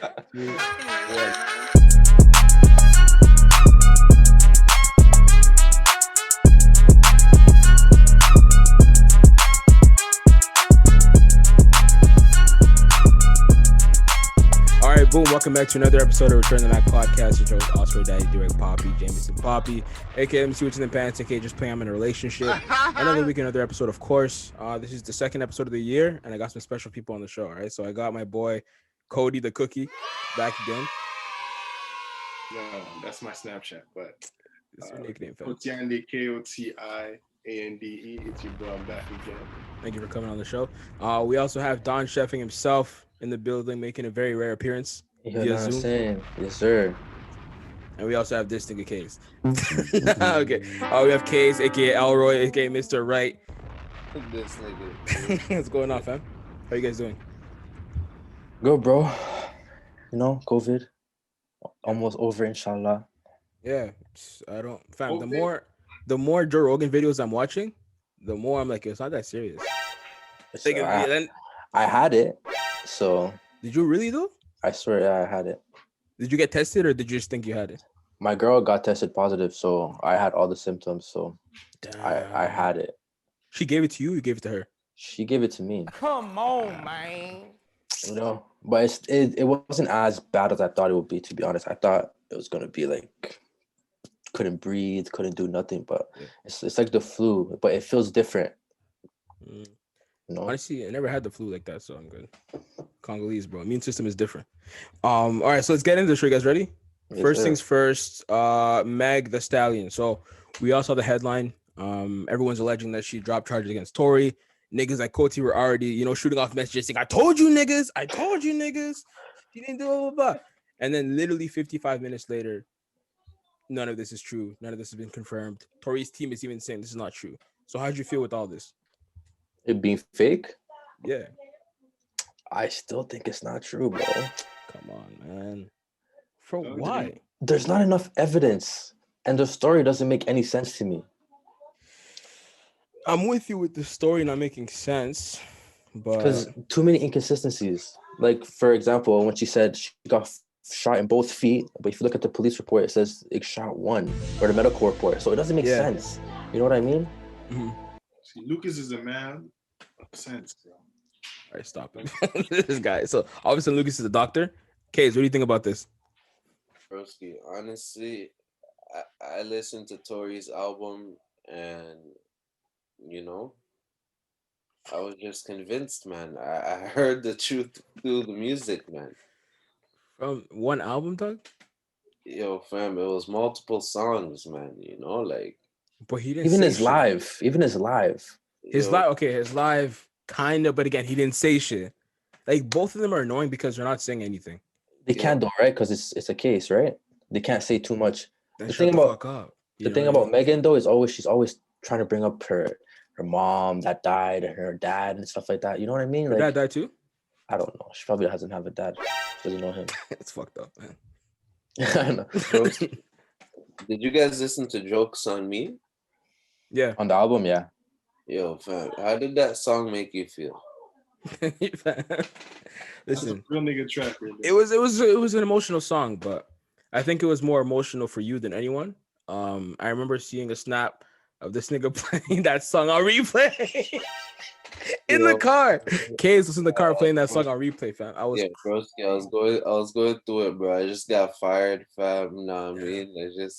2, 1. All right, boom. Welcome back to another episode of Return the Mac Podcast. Your host, Oscar Daddy, Direct Poppy, Jameson Poppy, aka MC What's in the Pants, aka Just Play I'm in a Relationship. Another week, another episode, of course. This is the second episode of the year, and I got some special people on the show, all right? So I got my boy, Cody the Cookie, back again. No, that's my Snapchat, but It's your nickname, fam. Kotiande, K-O-T-I-A-N-D-E. It's your bro. I'm back again. Thank you for coming on the show. We also have Don Sheffing himself in the building, making a very rare appearance via Zoom. Yes, sir. And we also have this nigga Case. Okay. We have Case, aka Elroy, aka Mr. Right. This nigga. What's going on, fam? How you guys doing? Good, bro. You know, COVID. Almost over, inshallah. Yeah. I don't fam. Okay. The more Joe Rogan videos I'm watching, the more I'm like, it's not that serious. I had it. So Did you really though? I swear I had it. Did you get tested or did you just think you had it? My girl got tested positive, so I had all the symptoms. So I had it. She gave it to you, you gave it to her. She gave it to me. Come on, man. You know, but it wasn't as bad as I thought it would be, to be honest. I thought it was gonna be like couldn't breathe, couldn't do nothing, but it's like the flu, but it feels different. Mm. You know? Honestly, I never had the flu like that, so I'm good. Congolese, bro. Immune system is different. All right, so let's get into the show. You guys ready? Yes, First sir. things first, Meg the Stallion. So we all saw the headline. Everyone's alleging that she dropped charges against Tory. Niggas like Coty were already, shooting off messages saying, I told you niggas. She didn't do blah, blah, blah. And then literally 55 minutes later, none of this is true. None of this has been confirmed. Tory's team is even saying this is not true. So how'd you feel with all this? It being fake? Yeah. I still think it's not true, bro. Come on, man. For why? There's not enough evidence, and the story doesn't make any sense to me. I'm with you with the story not making sense, but Because too many inconsistencies. Like, for example, when she said she got shot in both feet, but if you look at the police report, it says it shot one, or the medical report. So it doesn't make sense. You know what I mean? Mhm. See, Lucas is a man of sense, bro. All right, stop it. This guy. So obviously Lucas is a doctor. Case, what do you think about this? Broski, honestly, I listened to Tory's album and, I was just convinced, man. I heard the truth through the music, man. From one album, Doug? Yo, fam, it was multiple songs, man, But he didn't Even say his shit. live. His yo, live, okay, his live kind of, but again, he didn't say shit. Like both of them are annoying because they're not saying anything. They can't though, right? Because it's a case, right? They can't say too much. Then The shut thing the about- fuck up. The thing about Megan though is she's always trying to bring up her mom that died and her dad and stuff like that. You know what I mean? Her Like, dad died too? I don't know. She probably doesn't have a dad. She doesn't know him. It's fucked up, man. I know. Broski, did you guys listen to Jokes on Me? Yeah. On the album, yeah. Yo, fam, how did that song make you feel? That's a Listen, real nigga track, right there. it was an emotional song, but I think it was more emotional for you than anyone. I remember seeing a snap of this nigga playing that song on replay in the car. K's was in the car playing that song on replay, fam. Yeah, broski, I was going through it, bro. I just got fired, fam. You know what I mean?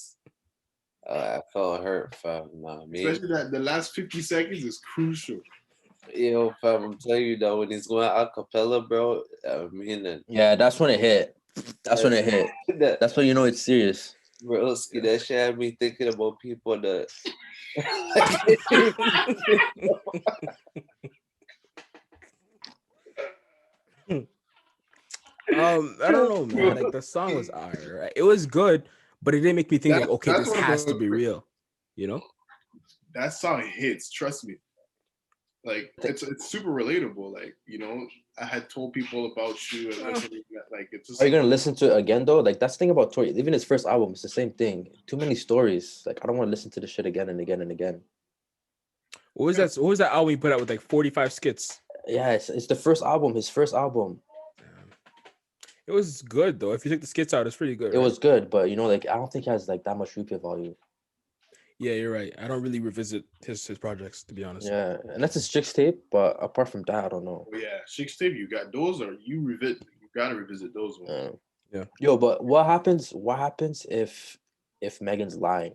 I felt hurt, fam. You know what I mean? Especially that the last 50 seconds is crucial. Yo, fam, I'm telling you that when he's going a cappella, bro, I mean, Yeah, that's when it hit. That's when it hit. that That's when you know it's serious. broski, that shit had me thinking about people that. I don't know, man. Like the song was alright. It was good, but it didn't make me think like, okay, That's this one of has to those- be real. You know? That song hits, trust me. Like it's super relatable. Like, I had told people about you and listening to that. Like it's just Are you gonna listen to it again though? Like that's the thing about Tory. Even his first album, it's the same thing. Too many stories. Like I don't want to listen to the shit again and again and again. What was that? What was that album he put out with like 45 skits? Yeah, it's the first album. His first album. It was good though. If you take the skits out, it's pretty good. It was good, but you know, like I don't think it has like that much replay value. Yeah, you're right. I don't really revisit his projects, to be honest. Yeah, and that's a Strix tape, but apart from that, I don't know. Oh, yeah, Six Tape, you got those, or you gotta revisit those ones. Yeah. Yo, but what happens if Megan's lying?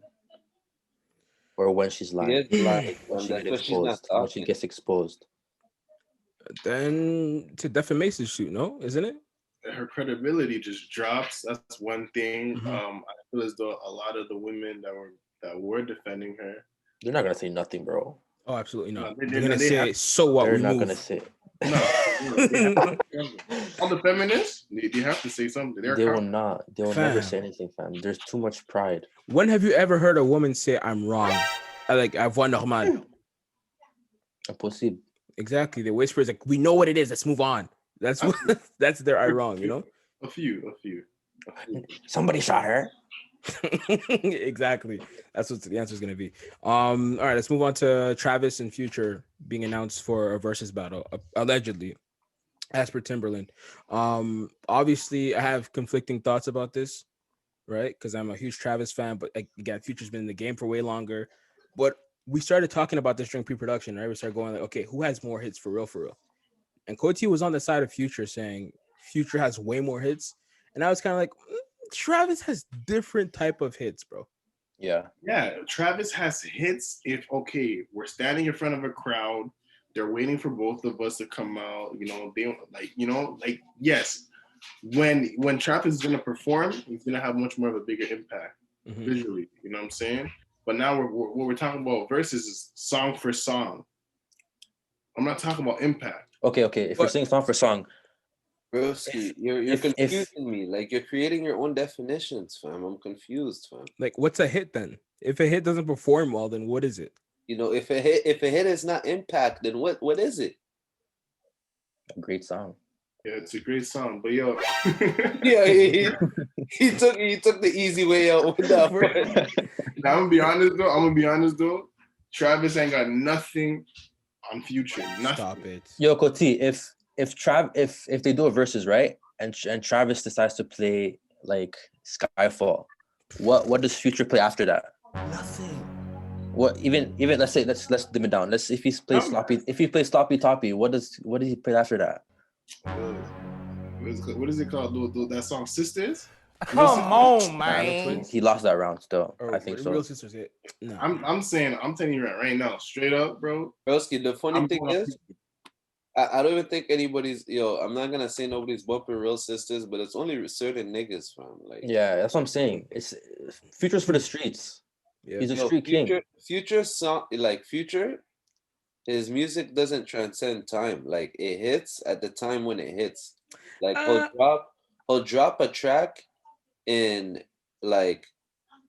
Or when she's lying? Like, When she that's gets what she's not exposed. When she talking. gets exposed. Then it's a defamation suit, no? Isn't it? Her credibility just drops. That's one thing. Mhm. I feel as though a lot of the women that were defending her, They're not gonna say nothing, bro. Oh, absolutely not. No, They're gonna say, so what? They're We not move. gonna say. all the feminists, they have to say something. They will not. They will never Fam. say anything, fam. There's too much pride. When have you ever heard a woman say, I'm wrong? I've won normal. Impossible. Exactly. The whisper is like, we know what it is. Let's move on. That's what, that's their I wrong, you know? A few. Somebody shot her. Exactly. That's what the answer is going to be. All right, let's move on to Travis and Future being announced for a versus battle, allegedly, as per Timberland. Obviously, I have conflicting thoughts about this, right? Because I'm a huge Travis fan, but again, Future's been in the game for way longer. But we started talking about this during pre-production, right? We started going like, okay, who has more hits for real? And Coty was on the side of Future saying Future has way more hits. And I was kind of like, Travis has different type of hits, bro. Yeah. Travis has hits. If we're standing in front of a crowd, they're waiting for both of us to come out. Yes. When Travis is gonna perform, he's gonna have much more of a bigger impact visually. You know what I'm saying? But now what we're talking about versus is song for song. I'm not talking about impact. Okay. If you're saying song for song, Broski, you're confusing me. Like you're creating your own definitions, fam. I'm confused, fam. Like, what's a hit then? If a hit doesn't perform well, then what is it? You know, if a hit is not impact, then what is it? a great song. Yeah, it's a great song, but yo, Yeah, he took the easy way out with that one. Now, I'm gonna be honest though. Travis ain't got nothing on Future. Nothing. Stop it. Yo, Coty, if they do a versus, right, and Travis decides to play like Skyfall, what does Future play after that? Nothing. What even let's dim it down. If he plays Sloppy Toppy, what does he play after that? What is it called? That song Sisters? Come on, man. He lost that round still. Or I think so. Real Sisters hit. No. I'm telling you right now, straight up, bro. Broski, the funny thing is, I don't even think anybody's, I'm not gonna say nobody's bumping Real Sisters, but it's only certain niggas, fam. Like, Yeah, that's what I'm saying. It's Future's for the streets. Yeah. He's a street king. Future song, like Future, his music doesn't transcend time. Like it hits at the time when it hits. Like he'll drop a track in like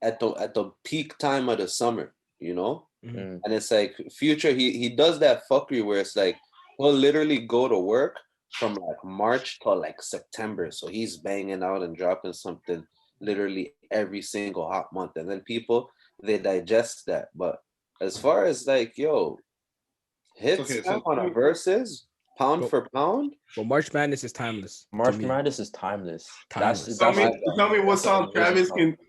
at the peak time of the summer, you know? Mm-hmm. And it's like Future, he does that fuckery where it's like he'll literally go to work from like March to like September. So he's banging out and dropping something literally every single hot month. And then people, they digest that. But as far as like, hits on a versus, pound for pound. Well, March Madness is timeless. March Madness is timeless. Tell me what song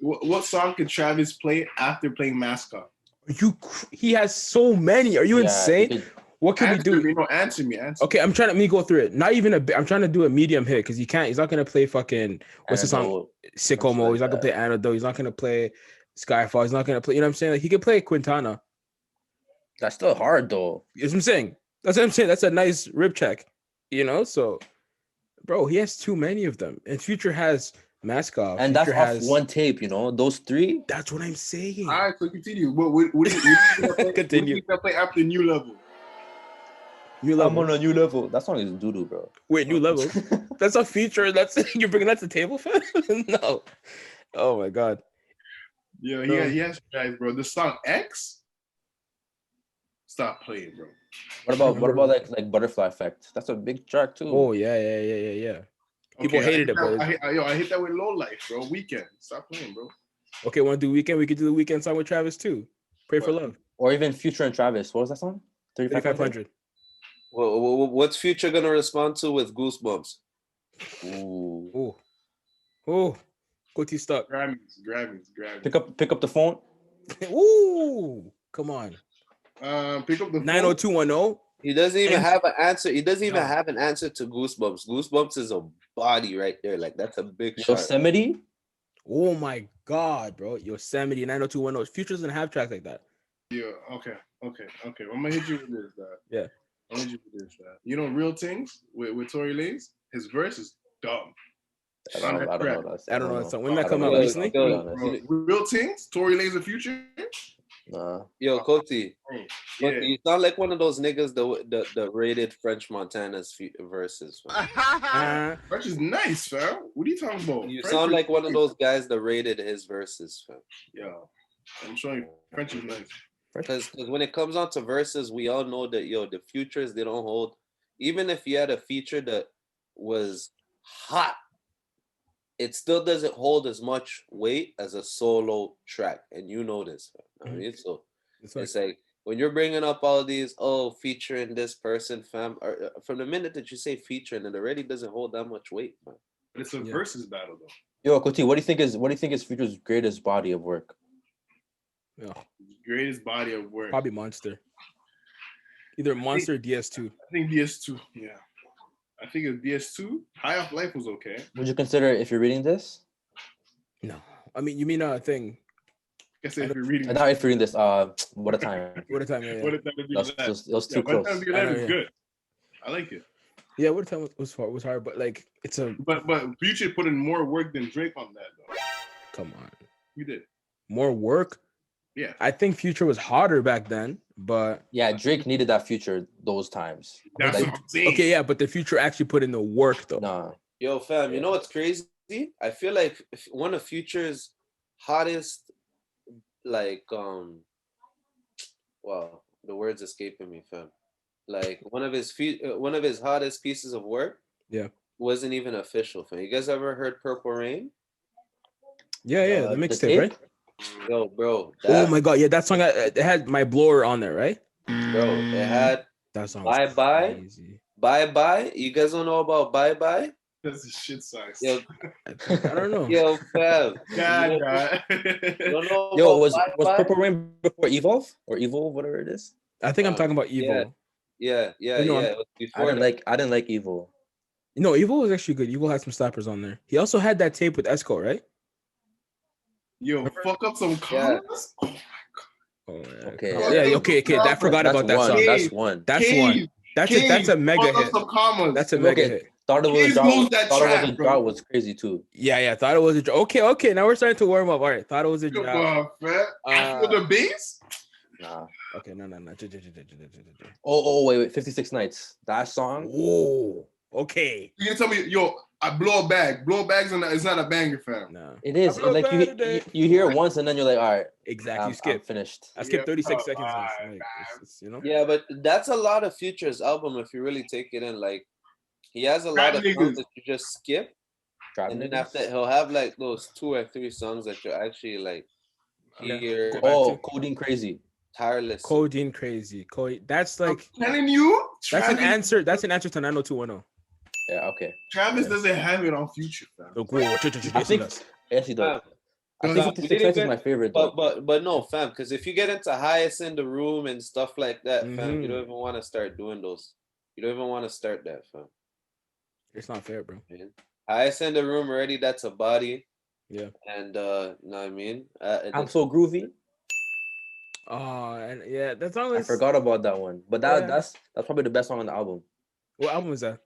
what song can Travis play after playing Mascot? He has so many. Are you insane? What can we do? Answer me. Okay, I'm trying to go through it. Not even I'm trying to do a medium hit because he's not gonna play fucking what's the song? Sicko Mode. He's not gonna play Antidote. He's not gonna play Skyfall. He's not gonna play. You know what I'm saying? Like he could play Quintana. That's still hard though. That's what I'm saying. That's a nice rib check. So bro, he has too many of them. And Future has Mascot. And Future that's off one tape, those three. That's what I'm saying. All right, so continue. What continue. What play after New Level? I'm on a new level. That song is doo-doo, bro. Wait, New Level? That's a feature. You're bringing that to the table, fam? No. Oh my god. Yeah, he has guys, bro. The song X. Stop playing, bro. What about like Butterfly Effect? That's a big track too. Oh yeah. People hated it, bro. I hit that with Low Life, bro. Weekend. Stop playing, bro. Okay, want to do Weekend? We could do the Weekend song with Travis too. Pray for Love. Or even Future and Travis. What was that song? 3500. Well, what's Future gonna respond to with Goosebumps? Ooh. Oh, Coty stuck. Grammys. Pick up the phone. Ooh, come on. Pick up the 90210. He doesn't even And- have an answer. He doesn't even No. have an answer to Goosebumps. Goosebumps is a body right there. Like that's a big shot. Yosemite. Oh my God, bro. Yosemite 90210. Future doesn't have tracks like that. Yeah. Okay. I'm gonna hit you with this. Yeah. I'm gonna hit you with this. You know, Real Things with Tory Lanez. His verse is dumb. I don't know that. I don't know. So when that I come don't out know. recently? I'll be honest. Real Things, Tory Lanez the Future. Nah. Yo, Coty. Yeah. You sound like one of those niggas the rated French Montana's verses. French is nice, fam. What are you talking about? You French sound is like one of nice. those guys that rated his verses, fam. Yo, I'm showing you. French is nice. Because when it comes on to verses, we all know that the features they don't hold. Even if you had a feature that was hot, it still doesn't hold as much weight as a solo track, and you know this. I mean, so it's like when you're bringing up all these featuring this person, fam. Or, from the minute that you say featuring, it already doesn't hold that much weight, man. But it's a versus battle though. Yo, Coty, what do you think is Future's greatest body of work? Yeah. Greatest body of work. Probably Monster. Either Monster or DS2. I think DS2. Yeah. I think it's DS2. High Off Life was okay. Would you consider if you're reading this? No. I mean, you mean a thing. I guess if you're reading Not if you're reading this, What a Time. What a Time, yeah. What a Time to Be Alive. It was too close. What a Time to Be Alive is good. I like it. Yeah, What a Time was hard, but like it's a. But Future put in more work than Drake on that though. Come on. You did. More work? Yeah. I think Future was harder back then, but yeah, Drake needed that Future those times. That's Like, what I'm saying. okay, yeah, but the Future actually put in the work though. nah. Yo, fam, you know what's crazy? I feel like one of Future's hottest, like, well, the word's escaping me, fam. Like one of his hottest pieces of work, wasn't even official, fam. You guys ever heard Purple Rain? Yeah, the mixtape, right? Yo, bro. Oh my God, yeah, that song it had My Blower on there, right? Bro, it had that song. Bye Bye. You guys don't know about Bye Bye? That's a shit size. Yo, I don't know. Yo, fam. God. Don't know Yo, was Bye Purple Rain before Evolve or Evolve, whatever it is? I think I'm talking about Evil. Yeah. You know, It was before I didn't like Evil. No, Evil was actually good. Evil had some slappers on there. He also had that tape with Esco, right? Yo, fuck up some commas. Oh my God. Okay. Yeah. Okay. I forgot about that song. That's one. That's one. That's a mega hit. That's a mega hit. Thought it was a drought was crazy too. Yeah. Thought it was a drought. Okay. Now we're starting to warm up. All right. Thought it was a drought. After the bass? Nah. Okay. No. Oh, wait. 56 Nights. That song. Oh. Okay. You can tell me, yo, I blow a bag. Blow a bag's it's not a banger, fam. No. It is. Like you hear it once and then you're like, all right. Exactly. Skip. I'm finished. I skipped 36 seconds. You know. Yeah, but that's a lot of Future's album if you really take it in. Like, he has a lot of songs that you just skip, and then after he'll have like those 2 or 3 songs that you actually like hear. Oh, Codeine Crazy. Tireless. Codeine Crazy. That's like. I'm telling you. That's an answer. That's an answer to 90210. Yeah. Okay. Travis doesn't have it on Future, fam. I think yes, he does. I think 56 Nights is my favorite. But no, fam. Because if you get into Highest in the Room and stuff like that, fam, you don't even want to start doing those. You don't even want to start that, fam. It's not fair, bro. Highest in the Room already. That's a body. Yeah. And you know what I mean? I'm So Groovy. Oh, and yeah, that song is. I forgot about that one, but that's probably the best song on the album. What album is that?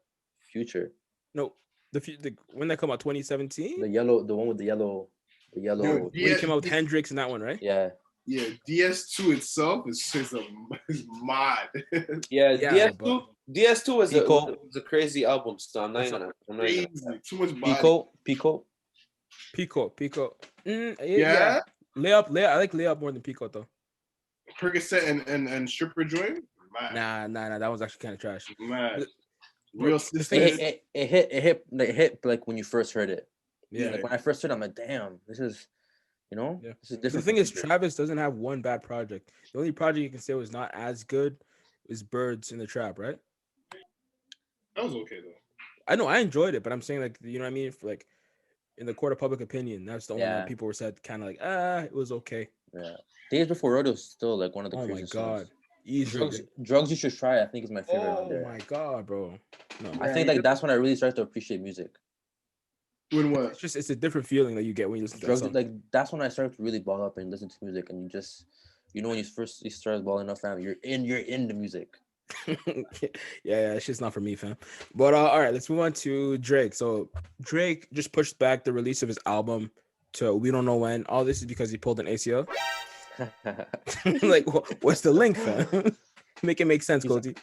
Future. No, the when that come out 2017. The one with the yellow. When he came out with Hendrix and that one, right? Yeah. Yeah, DS2 itself is mod. DS2 was a crazy album. So I'm not crazy. Too much body. Pico. Yeah. Layup. I like Layup more than Pico though. Percocet and Stripper Joint. Nah. That was actually kind of trash. Mad. Real Sisters. It hit like when you first heard it. Yeah. Like when I first heard it, I'm like, damn, this is, this is different. The thing is, Travis doesn't have one bad project. The only project you can say was not as good is Birds in the Trap, right? That was okay though. I know I enjoyed it, but I'm saying like, you know what I mean? in the court of public opinion, that's the only one people were said kind of like, it was okay. Yeah. Days Before Rodeo is still like one of the craziest songs. Drugs You Should Try, I think, is my favorite on there. Oh my god, bro. No. I think like that's when I really started to appreciate music. When what? It's a different feeling that you get when you listen to drugs. That song. Like that's when I started to really ball up and listen to music, and when you start balling up, fam, you're in the music. yeah, it's just not for me, fam. But all right, let's move on to Drake. So Drake just pushed back the release of his album to we don't know when. All this is because he pulled an ACL. Like, what's the link, fam? Make it make sense, Cody.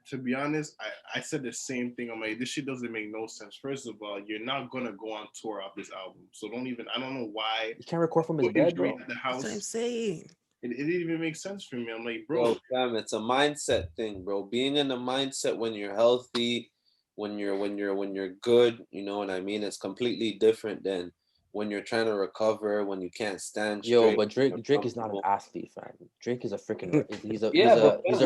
To be honest, I said the same thing. I'm like, this shit doesn't make no sense. First of all, you're not gonna go on tour off this album, so I don't know why. You can't record from his bed, bro. At the house. That's what I'm saying. It didn't even make sense for me. I'm like, bro, fam, it's a mindset thing, bro. Being in the mindset when you're healthy, when you're good, you know what I mean? It's completely different than when you're trying to recover, when you can't stand straight. Yo, but Drake is not an athlete, fam. Drake is a freaking he's a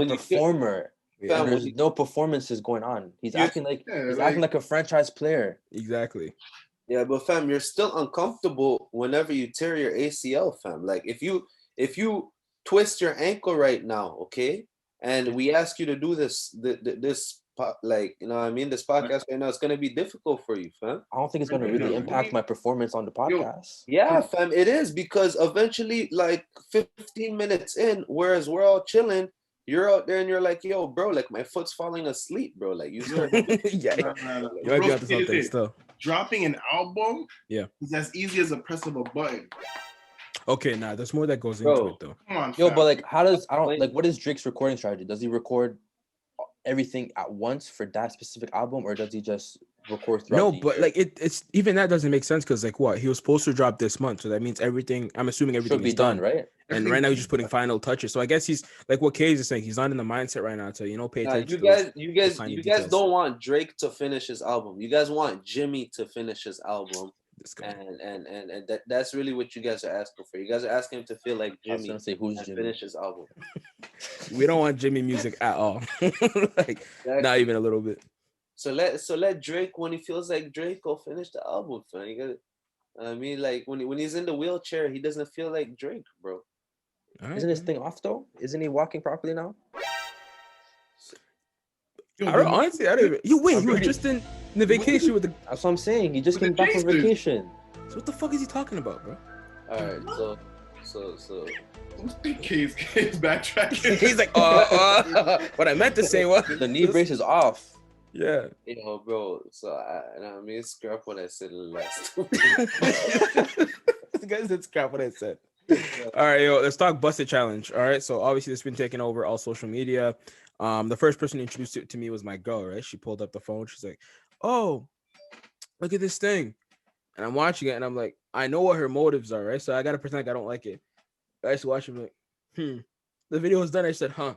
performer. There's no performances going on. He's acting like a franchise player. Exactly. Yeah, but fam, you're still uncomfortable whenever you tear your ACL, fam. Like if you twist your ankle right now, okay, and we ask you to do this like, you know what I mean, this podcast right now, it's gonna be difficult for you, fam. I don't think it's gonna really impact my performance on the podcast. Yeah, fam, it is, because eventually, like 15 minutes in, whereas we're all chilling, you're out there and you're like, yo, bro, like my foot's falling asleep, bro. Like you start dropping an album is as easy as a press of a button. Okay, nah, there's more that goes into it though. Come on, yo, but like what is Drake's recording strategy? Does he record everything at once for that specific album, or does he just record throughout the year? Like it's even that doesn't make sense, because like what, he was supposed to drop this month, so that means everything, I'm assuming everything is done, right? And right now he's just putting final touches. So I guess he's like what Kay is saying, he's not in the mindset right now to pay attention. You guys don't want Drake to finish his album. You guys want Jimmy to finish his album. And that's really what you guys are asking for. You guys are asking him to feel like Jimmy and finish his album. We don't want Jimmy music at all. Like not even a little bit. So let Drake, when he feels like Drake, go finish the album, fam. You got it. I mean, like when he's in the wheelchair, he doesn't feel like Drake, bro. Right, isn't his thing off though? Isn't he walking properly now? Honestly, I don't even. You were just in the vacation with the. That's what I'm saying. He just came back from vacation. So what the fuck is he talking about, bro? All right, so. Kay's backtracking. He's like, what I meant to say was the knee brace is off. Yeah. Yo, bro. So I mean, scrap what I said in the last. This guy said scrap what I said. All right, yo, let's talk Busted Challenge. All right, so obviously this has been taking over all social media. The first person who introduced it to me was my girl, right? She pulled up the phone. She's like, oh, look at this thing. And I'm watching it and I'm like, I know what her motives are, right? So I got to pretend like I don't like it. I just watch it like, the video was done. I said, huh?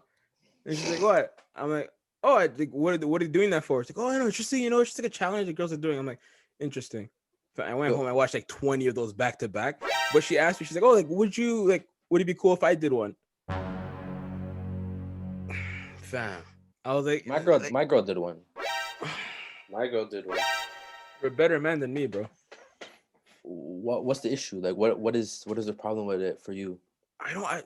And she's like, what? I'm like, oh, I think, what are you doing that for? It's like, oh, I know, interesting. It's just like a challenge the girls are doing. I'm like, interesting. So I went home. I watched like 20 of those back to back. But she asked me, she's like, oh, like, would it be cool if I did one? Fam, I was like, my girl did one. My girl did one. You're a better man than me, bro. What's the issue? Like, what is the problem with it for you? I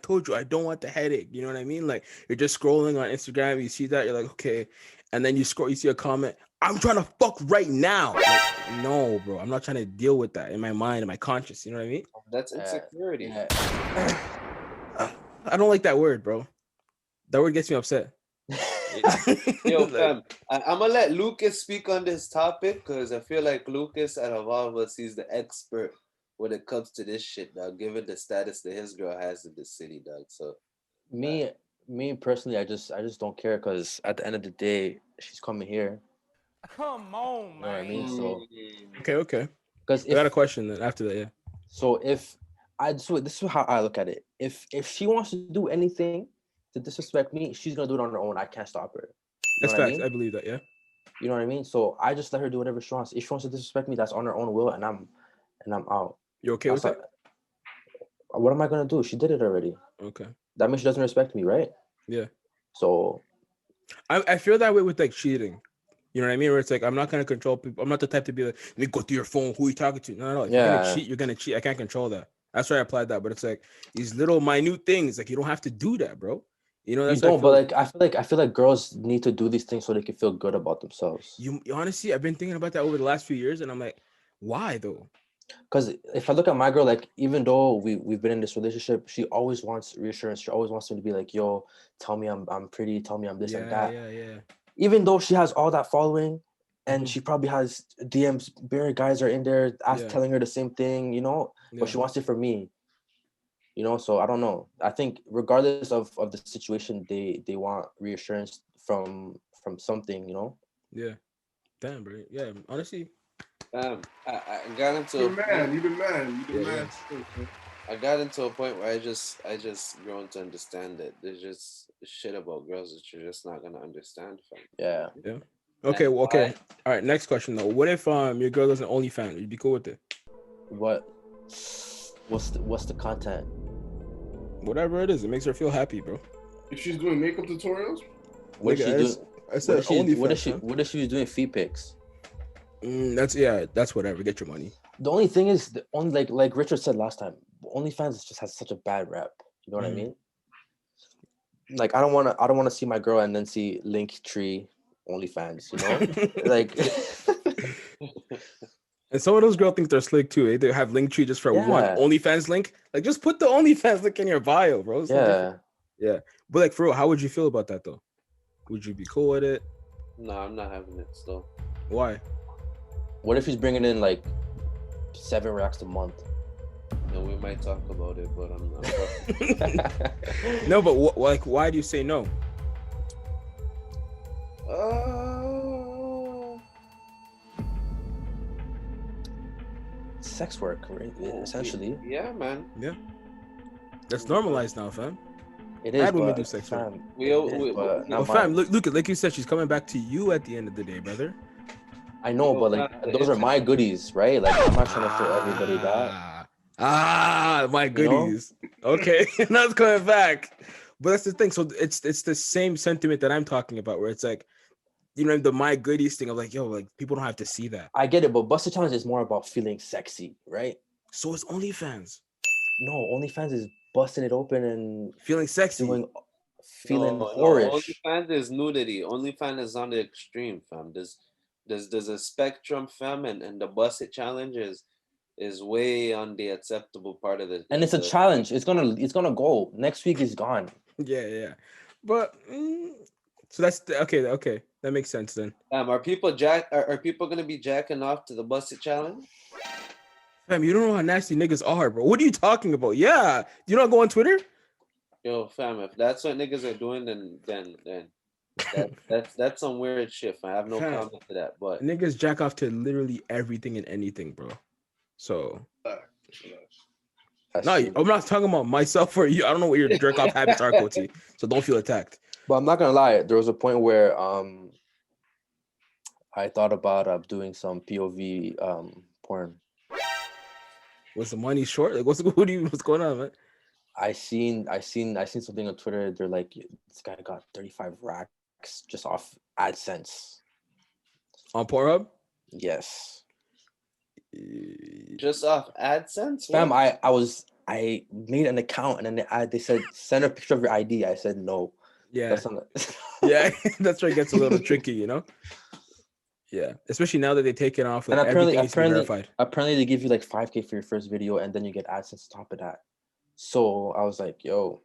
told you I don't want the headache. You know what I mean? Like you're just scrolling on Instagram, you see that, you're like, okay, and then you scroll, you see a comment, I'm trying to fuck right now. Like, no, bro, I'm not trying to deal with that in my mind, in my conscience. You know what I mean? That's insecurity. I don't like that word, bro. That word gets me upset. Yo, fam, I'm gonna let Lucas speak on this topic because I feel like Lucas, out of all of us, he's the expert when it comes to this shit, dog, given the status that his girl has in the city, dog. So me personally, I just don't care, because at the end of the day, she's coming here. Come on, man. You know what I mean? So okay. Because I got a question then after that, yeah. So this is how I look at it. If she wants to do anything to disrespect me, she's gonna do it on her own. I can't stop her. That's facts. I believe that, yeah. You know what I mean? So I just let her do whatever she wants. If she wants to disrespect me, that's on her own will, and I'm out. You okay with that? What am I gonna do? She did it already. Okay. That means she doesn't respect me, right? Yeah. So I feel that way with like cheating. You know what I mean? Where it's like, I'm not gonna control people. I'm not the type to be like, let me go through your phone. Who are you talking to? No. If you're gonna cheat, you're gonna cheat. I can't control that. That's why I applied that. But it's like these little minute things. Like you don't have to do that, bro. You know, that's you don't. But like, I feel like girls need to do these things so they can feel good about themselves. You honestly, I've been thinking about that over the last few years, and I'm like, why though? Because if I look at my girl, like even though we've been in this relationship, she always wants reassurance. She always wants me to be like, yo, tell me I'm pretty. Tell me I'm this and that. Yeah. Even though she has all that following, and she probably has DMs, bare guys are in there telling her the same thing, you know. But she wants it from me. You know, so I don't know. I think regardless of the situation, they want reassurance from something, you know. Yeah. Damn, bro. Yeah. Honestly. I got into you the man. I got into a point where I just grown to understand that there's just shit about girls that you're just not gonna understand from. Yeah. Okay. Well, okay. All right. Next question though. What if your girl does an OnlyFans? Would you be cool with it? What's the content? Whatever it is, it makes her feel happy, bro. If she's doing makeup tutorials, what is she doing? I said OnlyFans. What if she's doing feet pics? That's whatever. Get your money. The only thing is, like Richard said last time, OnlyFans just has such a bad rep. You know what I mean? Like I don't want to see my girl and then see Linktree OnlyFans. You know, like. And some of those girls think they're slick too. They have Linktree just for one OnlyFans link. Like just put the OnlyFans link in your bio, bro. Yeah. But like for real, how would you feel about that though? Would you be cool with it? No, I'm not having it still. Why? What if he's bringing in like 7 racks a month? No, we might talk about it, but I'm not. No, but why do you say no? Sex work, right? Essentially. Yeah, man. Yeah. That's normalized now, fam. It is. Bad women do sex work. Fam, look, like you said, she's coming back to you at the end of the day, brother. I know, but like those are my goodies, right? Like I'm not trying to show everybody that. My goodies. You know? Okay, now it's coming back. But that's the thing. So it's the same sentiment that I'm talking about, where it's like, you know, the my goodies thing of like, yo, like people don't have to see that. I get it, but Busted Challenge is more about feeling sexy, right? So it's OnlyFans. No, OnlyFans is busting it open and feeling sexy, feeling whorish. OnlyFans is nudity. OnlyFans is on the extreme, fam. There's a spectrum, fam, and the Busted Challenge is way on the acceptable part of it. And it's a challenge. It's gonna go. Next week is gone. Yeah. But so that's okay. That makes sense then. Are people gonna be jacking off to the Busted Challenge? Fam, you don't know how nasty niggas are, bro. What are you talking about? Yeah, you don't go on Twitter? Yo, fam, if that's what niggas are doing, then that's some weird shit. I have no comment to that. But niggas jack off to literally everything and anything, bro. So no, I'm not talking about myself or you. I don't know what your jerk off habits are, Koti. So don't feel attacked. But I'm not gonna lie. There was a point where I thought about doing some POV porn. Was the money short? Like what's going on, man? I seen something on Twitter. They're like, this guy got 35 racks just off AdSense. On Pornhub? Yes. Just off AdSense? Fam, I made an account and then they said send a picture of your ID. I said no. Yeah. Yeah, that's where it gets a little tricky, you know? Yeah, especially now that they take it off. Like, and apparently they give you like 5K for your first video, and then you get AdSense on top of that. So I was like, yo,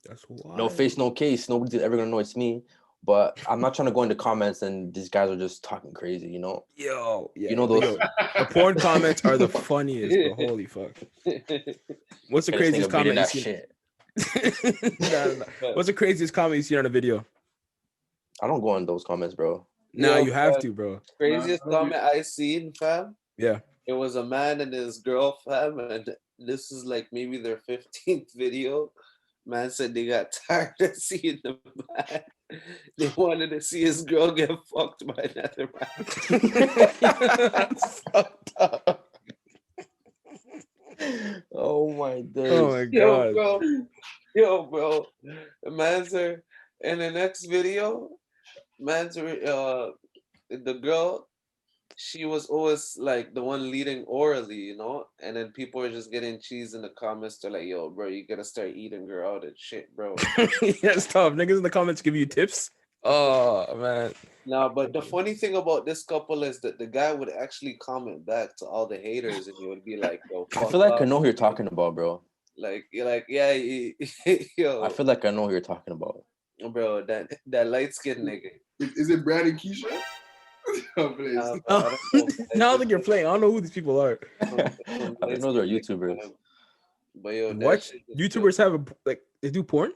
that's wild. No face, no case. Nobody's ever gonna know it's me. But I'm not trying to go into comments and these guys are just talking crazy, you know? Yo, yeah. You know those the porn comments are the funniest, bro. Holy fuck. What's the craziest comment you've seen? No. What's the craziest comment you've seen on a video? I don't go in those comments, bro. No, you have to, bro. Craziest comment I seen, fam. Yeah. It was a man and his girl, fam, and this is like maybe their 15th video. Man said they got tired of seeing the man. They wanted to see his girl get fucked by another man. That's fucked up. Oh my god. Oh my god. Yo, bro. The man's are in the next video. Man's the the girl, she was always like the one leading orally, you know, and then people were just getting cheese in the comments. They're like, "Yo, bro, you gotta start eating her out and shit, bro." Yeah, it's tough. Niggas in the comments give you tips. Oh man. No, but the funny thing about this couple is that the guy would actually comment back to all the haters, and he would be like, "Yo, I fuck feel like I off." know who you're talking about, bro. Like you're like, yeah, yo, I feel like I know who you're talking about. bro, that light skinned nigga. Is it Brad and Keisha? Oh, please. I don't know. Now I don't think you're playing. I don't know who these people are. I didn't know they're YouTubers. But yo, that What shit is YouTubers have like they do porn?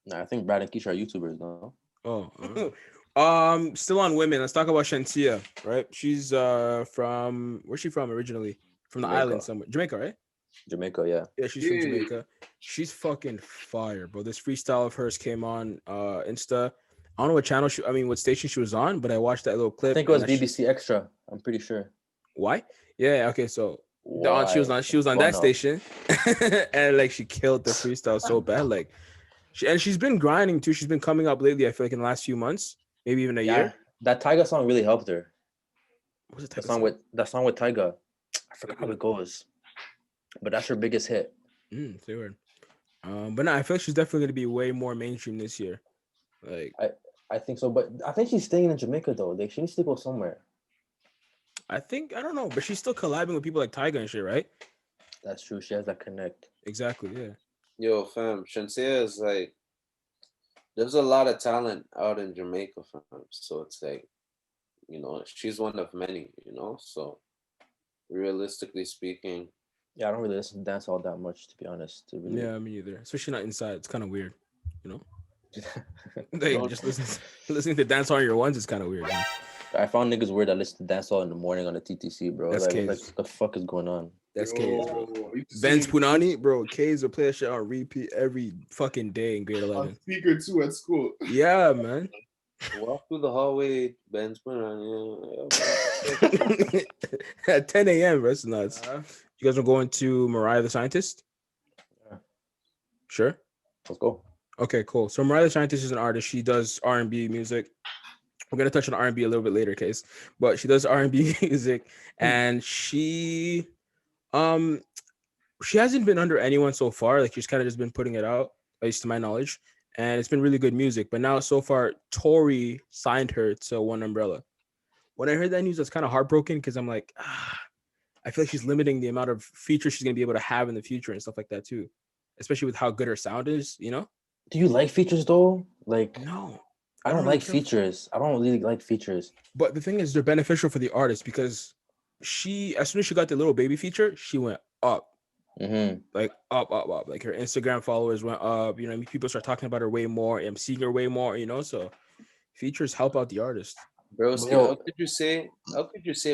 Nah, I think Brad and Keisha are YouTubers, no? Oh, still on women. Let's talk about Shenseea, right? She's from where's she from originally? From the Jamaica. island somewhere. Jamaica, right? Jamaica, yeah. Yeah, she's from Jamaica. She's fucking fire, bro. This freestyle of hers came on Insta. I don't know what channel what station she was on, but I watched that little clip. I think it was BBC Extra. I'm pretty sure. Why? Yeah, okay, so Why? she was on that station, and like she killed the freestyle so bad. Like she's been grinding too. She's been coming up lately. I feel like in the last few months, maybe even a year. That Tyga song really helped her. What was it? That song with Tyga. I forgot how it goes, but that's her biggest hit. Say word. But no, I feel like she's definitely gonna be way more mainstream this year. Like I think so, but I think she's staying in Jamaica though. Like she needs to go somewhere. I don't know, but she's still collabing with people like Tyga and shit, right? That's true. She has that connect. Exactly, yeah. Yo, fam, Shenseea is like, there's a lot of talent out in Jamaica, fam. So it's like, you know, she's one of many, you know. So realistically speaking, yeah, I don't really listen to dancehall that much, to be honest. Really... Yeah, me either. Especially not inside. It's kind of weird, you know. Like, just listening to dancehall on your ones is kind of weird. Man. I found niggas weird that listen to dancehall in the morning on the TTC, bro. That's like, case. what the fuck is going on? That's K's, bro. Ben's Punani, bro. K's will play that shit on repeat every fucking day in grade 11. On speaker too at school. Yeah, man. walk through the hallway, Ben's Punani. At 10 a.m., bro. That's nuts. You guys are going to Mariah the Scientist? Yeah. Sure. Let's go. Okay, cool. So Mariah the Scientist is an artist. She does R&B music. We're gonna touch on R&B a little bit later, Case, but she does R&B music, and she hasn't been under anyone so far. Like she's kind of just been putting it out, at least to my knowledge, and it's been really good music. But now so far, Tory signed her to One Umbrella. When I heard that news, I was kind of heartbroken because I'm like, I feel like she's limiting the amount of features she's gonna be able to have in the future and stuff like that too, especially with how good her sound is. You know? Do you like features though? Like no. I don't like features. I don't really like features. But the thing is, they're beneficial for the artist because as soon as she got the little baby feature, she went up. Mm-hmm. Like up. Like her Instagram followers went up. You know, people start talking about her way more. I'm seeing her way more. You know, so features help out the artist. Bro, how could you say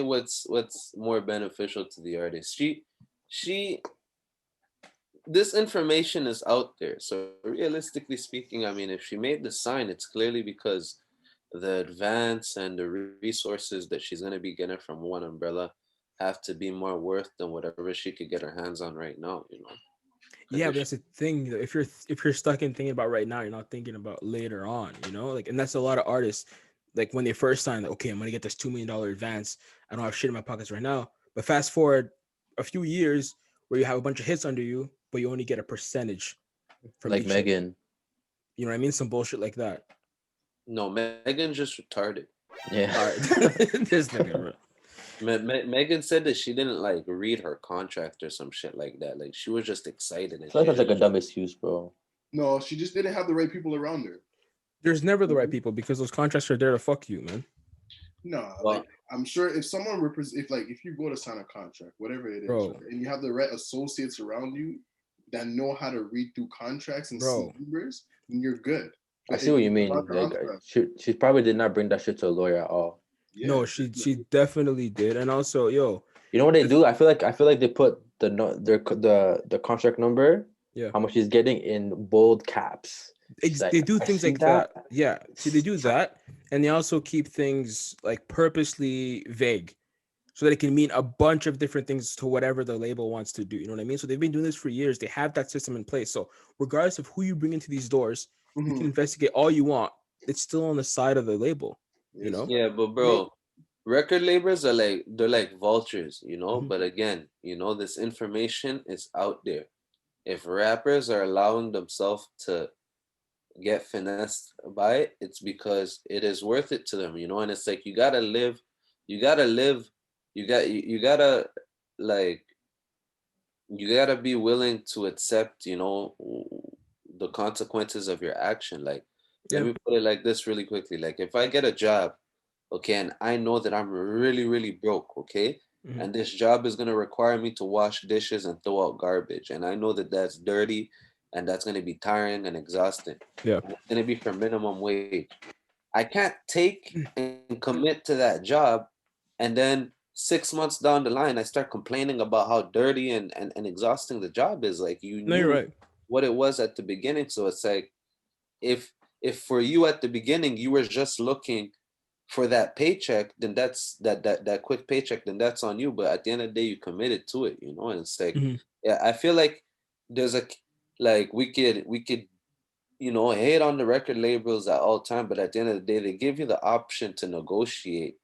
what's more beneficial to the artist? She this information is out there. So realistically speaking, I mean, if she made the sign, it's clearly because the advance and the resources that she's going to be getting from One Umbrella have to be more worth than whatever she could get her hands on right now, you know? Yeah, but that's the thing. If you're stuck in thinking about right now, you're not thinking about later on, you know? Like, and that's a lot of artists. Like when they first sign, like, okay, I'm going to get this $2 million advance. I don't have shit in my pockets right now. But fast forward a few years where you have a bunch of hits under you, but you only get a percentage from like Megan. You know what I mean? Some bullshit like that. No, Megan's just retarded. Yeah. All right. This nigga, Megan said that she didn't like read her contract or some shit like that. Like she was just excited. I feel like that's like a dumb excuse, bro. No, she just didn't have the right people around her. There's never the right people because those contracts are there to fuck you, man. No, like I'm sure if someone if you go to sign a contract, whatever it is, right, and you have the right associates around you that know how to read through contracts and see numbers, then you're good. But I see what you mean. Like, she probably did not bring that shit to a lawyer at all. Yeah, no, she definitely did. And also, you know what they do? I feel like they put the contract number, how much he's getting in bold caps. They do things like that. Yeah. See, they do that. And they also keep things like purposely vague so that it can mean a bunch of different things to whatever the label wants to do. You know what I mean? So they've been doing this for years. They have that system in place. So regardless of who you bring into these doors, you can investigate all you want. It's still on the side of the label, you know? Yeah, but bro, record labels are like, they're like vultures, you know. Mhm. But again, you know, this information is out there. If rappers are allowing themselves to get finessed by it, it's because it is worth it to them, you know. And it's like you gotta live, you gotta live, you gotta like you gotta be willing to accept, you know, the consequences of your action. Like, let Yeah. me put it like this really quickly. Like, if I get a job, okay, and I know that I'm really, really broke, okay, Mhm. and this job is gonna require me to wash dishes and throw out garbage, and I know that that's dirty, and that's gonna be tiring and exhausting. Yeah. And it's gonna be for minimum wage. I can't take and commit to that job, and then 6 months down the line, I start complaining about how dirty and exhausting the job is. Like, you No, you're knew right. what it was at the beginning. So it's like, if for you at the beginning you were just looking for that paycheck, then that's that quick paycheck, then that's on you. But at the end of the day, you committed to it, you know. And it's like, Mhm. yeah, I feel like there's a, like, we could you know, hate on the record labels at all time, but at the end of the day, they give you the option to negotiate.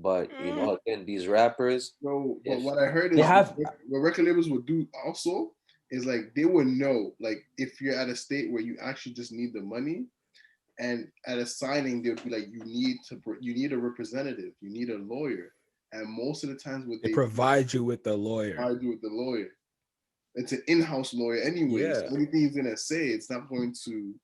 But you know, again, these rappers, So, but if what I heard They is have what record labels would do also is like they would know, like if you're at a state where you actually just need the money, and at a signing they would be like, you need a representative, you need a lawyer, and most of the times what They they provide you with the lawyer. do with the lawyer, it's an in-house lawyer anyway. Yeah. So anything he's gonna say, it's not going to,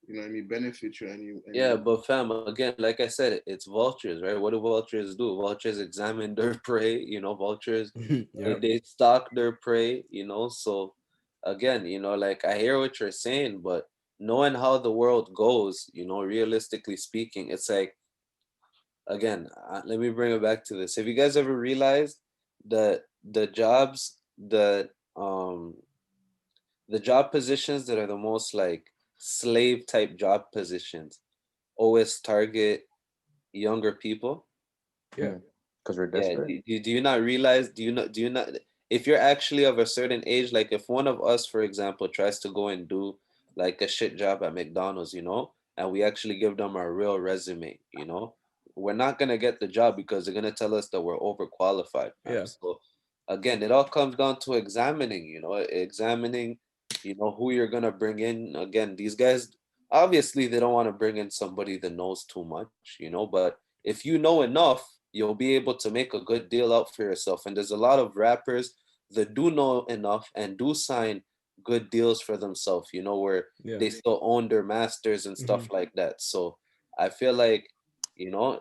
benefit you yeah, any. but fam, again, like I said, it's vultures, right? What do vultures do? Vultures examine their prey, you know. Vultures, Yeah. they stalk their prey, you know. So again, you know, like, I hear what you're saying, but knowing how the world goes, you know, realistically speaking, it's like, again, let me bring it back to this. Have you guys ever realized that the job positions that are the most like slave type job positions always target younger people? Yeah. because we're Yeah. desperate. Do you not realize? Do you not? If you're actually of a certain age, like if one of us, for example, tries to go and do like a shit job at McDonald's, you know, and we actually give them our real resume, you know, we're not gonna get the job because they're gonna tell us that we're overqualified, fam. Yeah. So again, it all comes down to examining, you know, who you're gonna bring in. Again, these guys obviously they don't want to bring in somebody that knows too much, you know, but if you know enough, you'll be able to make a good deal out for yourself. And there's a lot of rappers that do know enough and do sign good deals for themselves, you know, where Yeah. they still own their masters and stuff like that. So I feel like, you know,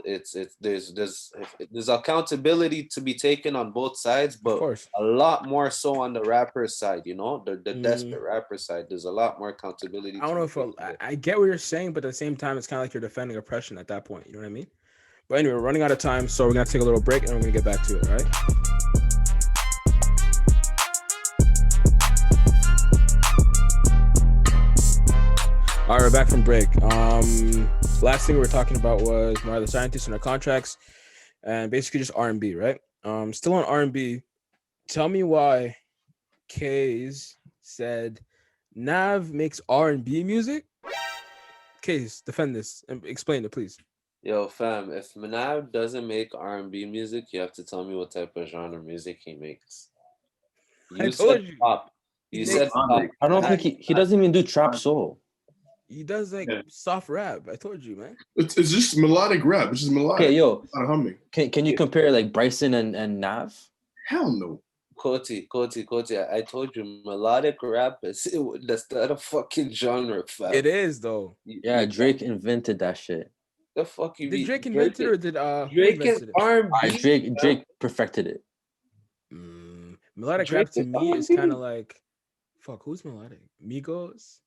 there's accountability to be taken on both sides, Of but course. a lot more so on the rapper side, you know, the Mm, desperate rapper side. There's a lot more accountability I don't to know be if taken I there. I get what you're saying, but at the same time, it's kind of like you're defending oppression at that point. You know what I mean? But anyway, we're running out of time, so we're gonna take a little break and we're gonna get back to it. All right. All right, we're back from break. Last thing we were talking about was Mariah the Scientist and her contracts, and basically just R&B, right? Still on R&B. Tell me why Kays said Nav makes R&B music. Kays, defend this and explain it, please. Yo, fam, if Manab doesn't make R&B music, you have to tell me what type of genre music he makes. I You told said you. pop. He You makes said pop. I don't Nah, think he doesn't even do trap soul. he does like Yeah. soft rap. I told you, man. It's just melodic rap. It's just melodic. Okay, yo, Not humming. can you compare like Bryson and Nav? Hell no. Koti. I told you, melodic rap that's not a fucking genre, fam. It is though. Yeah, Drake invented that shit. The fuck you Did mean? Drake invent it or did who Drake is invented it? R&B. Drake perfected it. Melodic Drake rap to is me is R&B. kind of like, fuck, who's melodic? Migos,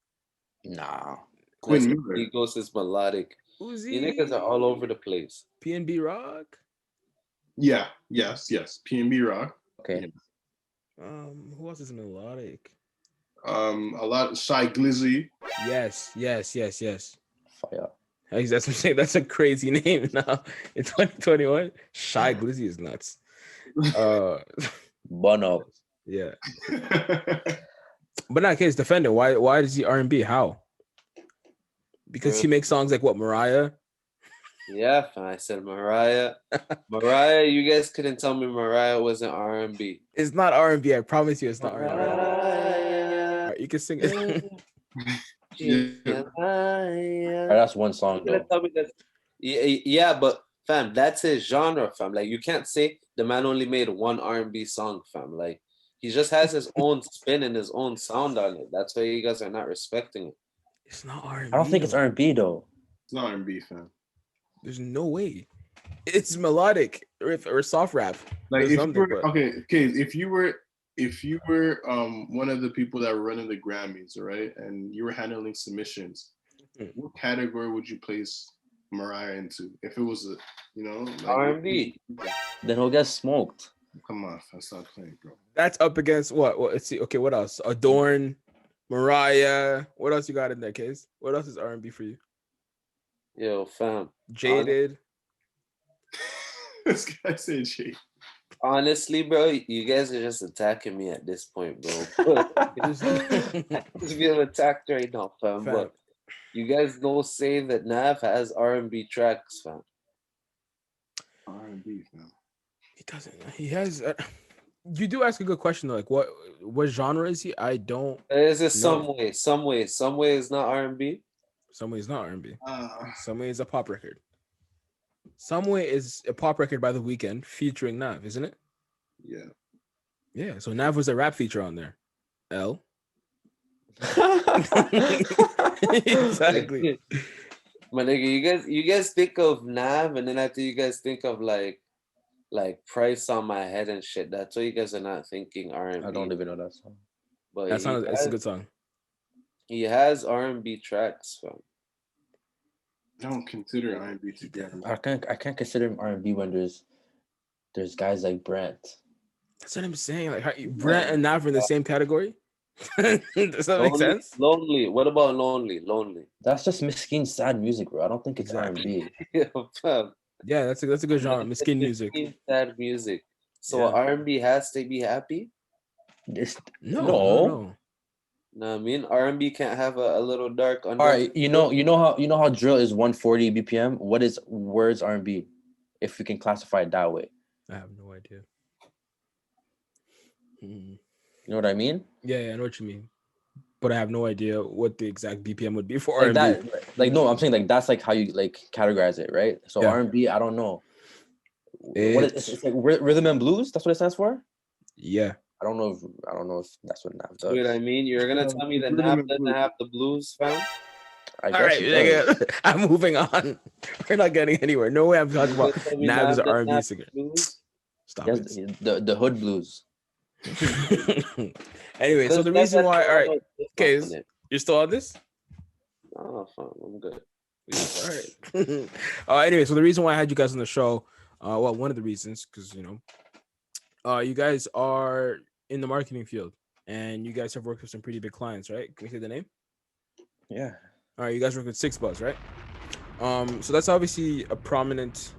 Nah. Quinn Listen, Miller. Migos is melodic. Uzi, You niggas are all over the place. PNB Rock. Yeah. Yes. P&B Rock. Okay. Yeah. Who else is melodic? A lot. Shy Glizzy. Yes. Fire. That's what I'm saying. That's a crazy name now in 2021. Shy Glizzy is nuts. Bun up. Yeah. But in that case, defend it. Why does he R&B? How? Because he makes songs like what, Mariah? Yeah, fam. I said Mariah. Mariah, you guys couldn't tell me Mariah wasn't R&B. It's not R&B. I promise you, it's not R&B. Mariah, All right, you can sing it. Alright, that's one song You're gonna though. tell me that? Yeah, but fam, that's his genre, fam. Like you can't say the man only made one R&B song, fam. Like he just has his own spin and his own sound on it. That's why you guys are not respecting it. It's not R&B. I don't think it's R&B though. It's not R&B, fam. There's no way. It's melodic or soft rap. Like There's if you something, were but okay, if you were one of the people that were running the Grammys, right, and you were handling submissions, what category would you place Mariah into? If it was a, like R&B. Then he'll get smoked. Come on, that's not playing, bro. that's up against what? Let's see. Okay, what else? Adorn, Mariah. What else you got in that case? What else is R&B for you? Yo, fam. Jaded. This guy said Jay. Honestly, bro, you guys are just attacking me at this point, bro. I just feel attacked right now, fam. But you guys don't say that Nav has R&B tracks, fam. R&B, fam. He doesn't. He has. You do ask a good question though. Like, what genre is he? I don't. Is it some way is not R&B? Some way is not R&B. Some way is a pop record. Some way is a pop record by The Weeknd featuring Nav, isn't it? Yeah. Yeah. So Nav was a rap feature on there. L. Exactly. My nigga, you guys think of Nav, and then after you guys think of like Price on My Head and shit. That's why you guys are not thinking R&B. I don't even know that song. But it's a good song. He has R&B tracks, fam. I don't consider R&B to be R&B. I can't consider him R&B when there's guys like Brent. That's what I'm saying. Like Brent and Nav are in the same category. Does that make sense? Lonely. What about Lonely? Lonely. That's just miskin sad music, bro. I don't think it's R&B. Yeah, that's a good genre. Miskin music. Sad music. So R&B has to be happy? No. No, I mean R&B can't have a little dark under. All right, you know how drill is 140 BPM. What is words R&B? If we can classify it that way. I have no idea. You know what I mean? Yeah, I know what you mean. But I have no idea what the exact BPM would be for like R&B. That. Like no, I'm saying like that's like how you like categorize it, right? So R&B, I don't know. It's like rhythm and blues. That's what it stands for. Yeah. I don't know if that's what Nav does. Dude, I mean, you're gonna tell me that Nav doesn't have the blues, fam? I guess I'm moving on. We're not getting anywhere. No way I'm talking about Nav as an R&B singer. Stop it. The hood blues. Anyway, so the reason why, all right, okay, you're still on this? Oh, fine, I'm good. All right. Anyway, so the reason why I had you guys on the show, well, one of the reasons, because you guys are in the marketing field, and you guys have worked with some pretty big clients, right? Can we say the name? Yeah. All right, you guys work with Six Buzz, right? So that's obviously a prominent.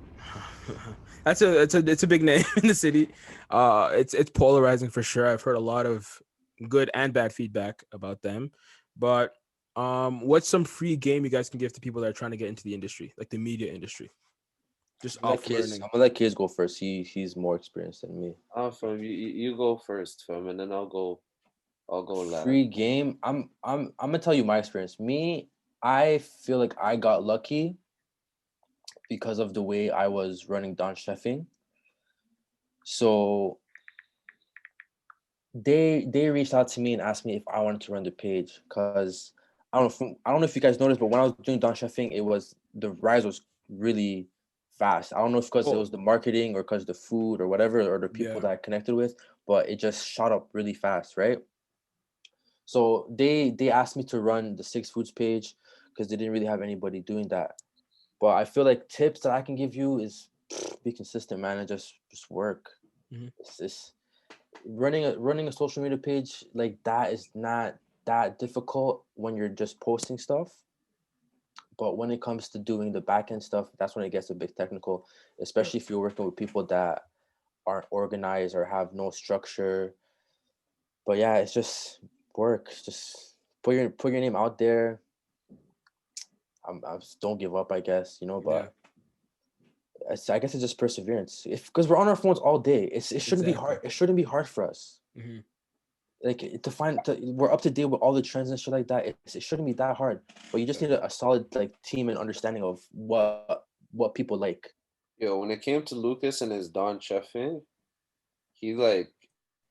it's a big name in the city. It's polarizing for sure. I've heard a lot of good and bad feedback about them, but what's some free game you guys can give to people that are trying to get into the industry, like the media industry? Just off learning. I'm gonna let Kiz go first. He's more experienced than me. Fam, you go first, fam, and then I'll go last. Free game. I'm gonna tell you my experience. Me, I feel like I got lucky because of the way I was running Don Chefing. So they reached out to me and asked me if I wanted to run the page, because I don't know if you guys noticed, but when I was doing Don Chefing, the rise was really fast. I don't know if because it was the marketing or because the food or whatever, or the people that I connected with, but it just shot up really fast, right? So they asked me to run the Six Foods page because they didn't really have anybody doing that. But I feel like tips that I can give you is be consistent, man, and just work. Mm-hmm. It's running a social media page like that is not that difficult when you're just posting stuff. But when it comes to doing the back end stuff, that's when it gets a bit technical, especially if you're working with people that aren't organized or have no structure. But yeah, it's just work. Just put your name out there. Don't give up, I guess, but I guess it's just perseverance. Because we're on our phones all day. It shouldn't be hard. It shouldn't be hard for us. Mm-hmm. Like we're up to date with all the trends and shit like that. It shouldn't be that hard. But you just need a solid like team and understanding of what people like. Yo, when it came to Lucas and his Don chefing, he like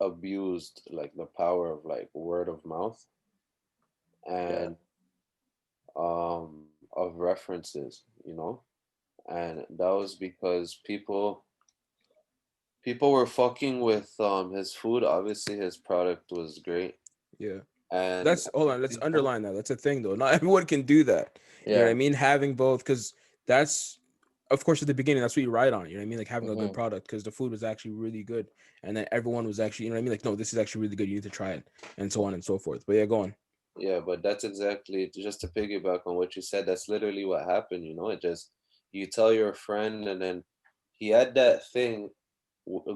abused like the power of like word of mouth and of references, and that was because people were fucking with his food. Obviously his product was great. Yeah. And hold on, let's underline that. That's a thing though. Not everyone can do that. Yeah. You know what I mean? Having both, because that's, of course, at the beginning, that's what you ride on. You know what I mean? Like having a good product, because the food was actually really good. And then everyone was actually, you know what I mean? Like, no, this is actually really good. You need to try it, and so on and so forth. But yeah, go on. Yeah, but that's exactly, just to piggyback on what you said, that's literally what happened. It just, you tell your friend, and then he had that thing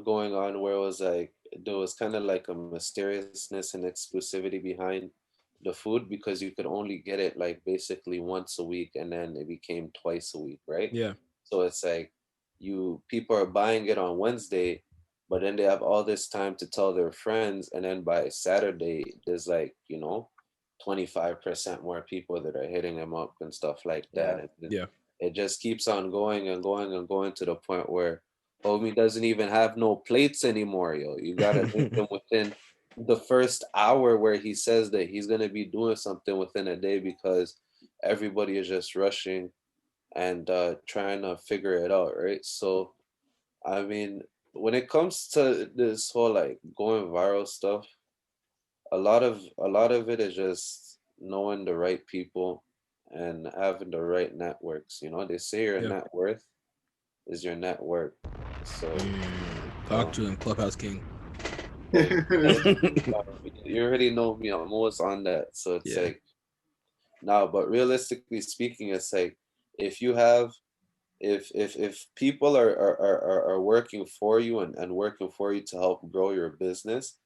going on where it was like, there was kind of like a mysteriousness and exclusivity behind the food, because you could only get it like basically once a week, and then it became twice a week, right? Yeah. So it's like people are buying it on Wednesday, but then they have all this time to tell their friends, and then by Saturday there's like 25% more people that are hitting them up and stuff like that. Yeah. It just keeps on going and going and going to the point where homie doesn't even have no plates anymore, yo. You gotta link him within the first hour where he says that he's gonna be doing something within a day, because everybody is just rushing and trying to figure it out, right? So, I mean, when it comes to this whole like going viral stuff, a lot of it is just knowing the right people and having the right networks. They say your net worth is your net worth. So talk to him, Clubhouse King. You already know me. I'm always on that. So it's like, now, but realistically speaking, it's like, if you have, if people are working for you and working for you to help grow your business,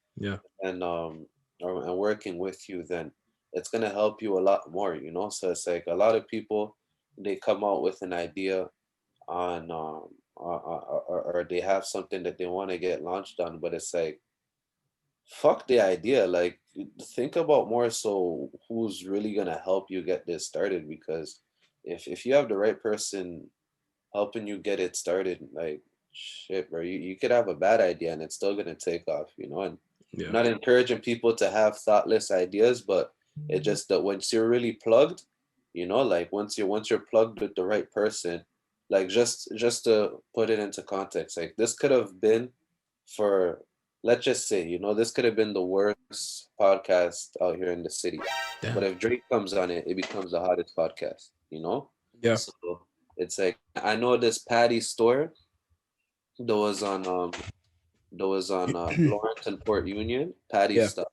and working with you, then it's gonna help you a lot more. So it's like, a lot of people, they come out with an idea on or they have something that they want to get launched on, but it's like, fuck the idea. Like, think about more so who's really gonna help you get this started, because if you have the right person helping you get it started, like, shit, bro, you could have a bad idea and it's still gonna take off, and I'm not encouraging people to have thoughtless ideas, but it just that once you're really plugged, like once you're plugged with the right person, like, just to put it into context, like, this could have been, for, let's just say, this could have been the worst podcast out here in the city. Damn. But if Drake comes on it, it becomes the hottest podcast, Yeah. So it's like, I know this patty store that was on Lawrence and Port Union, patty stuff.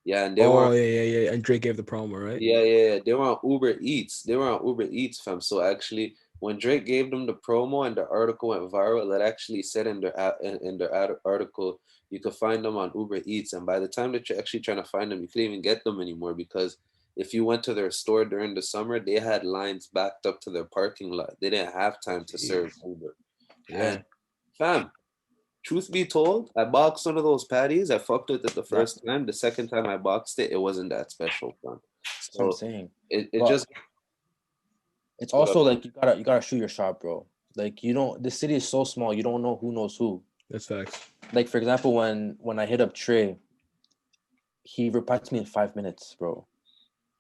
Yeah, and they were. Yeah. And Drake gave the promo, right? Yeah. They were on Uber Eats, fam. So actually, when Drake gave them the promo and the article went viral, it actually said in their article, you could find them on Uber Eats. And by the time that you're actually trying to find them, you couldn't even get them anymore, because if you went to their store during the summer, they had lines backed up to their parking lot. They didn't have time to serve Uber. Yeah. And fam, truth be told, I boxed one of those patties. I fucked with it the first time. The second time I boxed it, it wasn't that special, fam. That's what I'm saying. It's also like, you gotta shoot your shot, bro. Like, this city is so small, you don't know who knows who. That's facts. Like, for example, when I hit up Trey, he replied to me in 5 minutes, bro.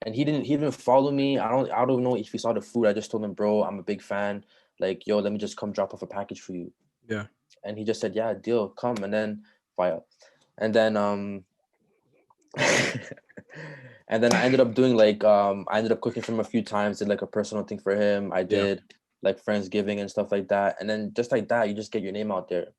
And he didn't follow me. I don't know if he saw the food. I just told him, bro, I'm a big fan. Like, yo, let me just come drop off a package for you. Yeah. And he just said, yeah, deal, come. And then file. And then and then I ended up doing like I ended up cooking for him a few times, did like a personal thing for him. I did like Friendsgiving and stuff like that. And then just like that, you just get your name out there.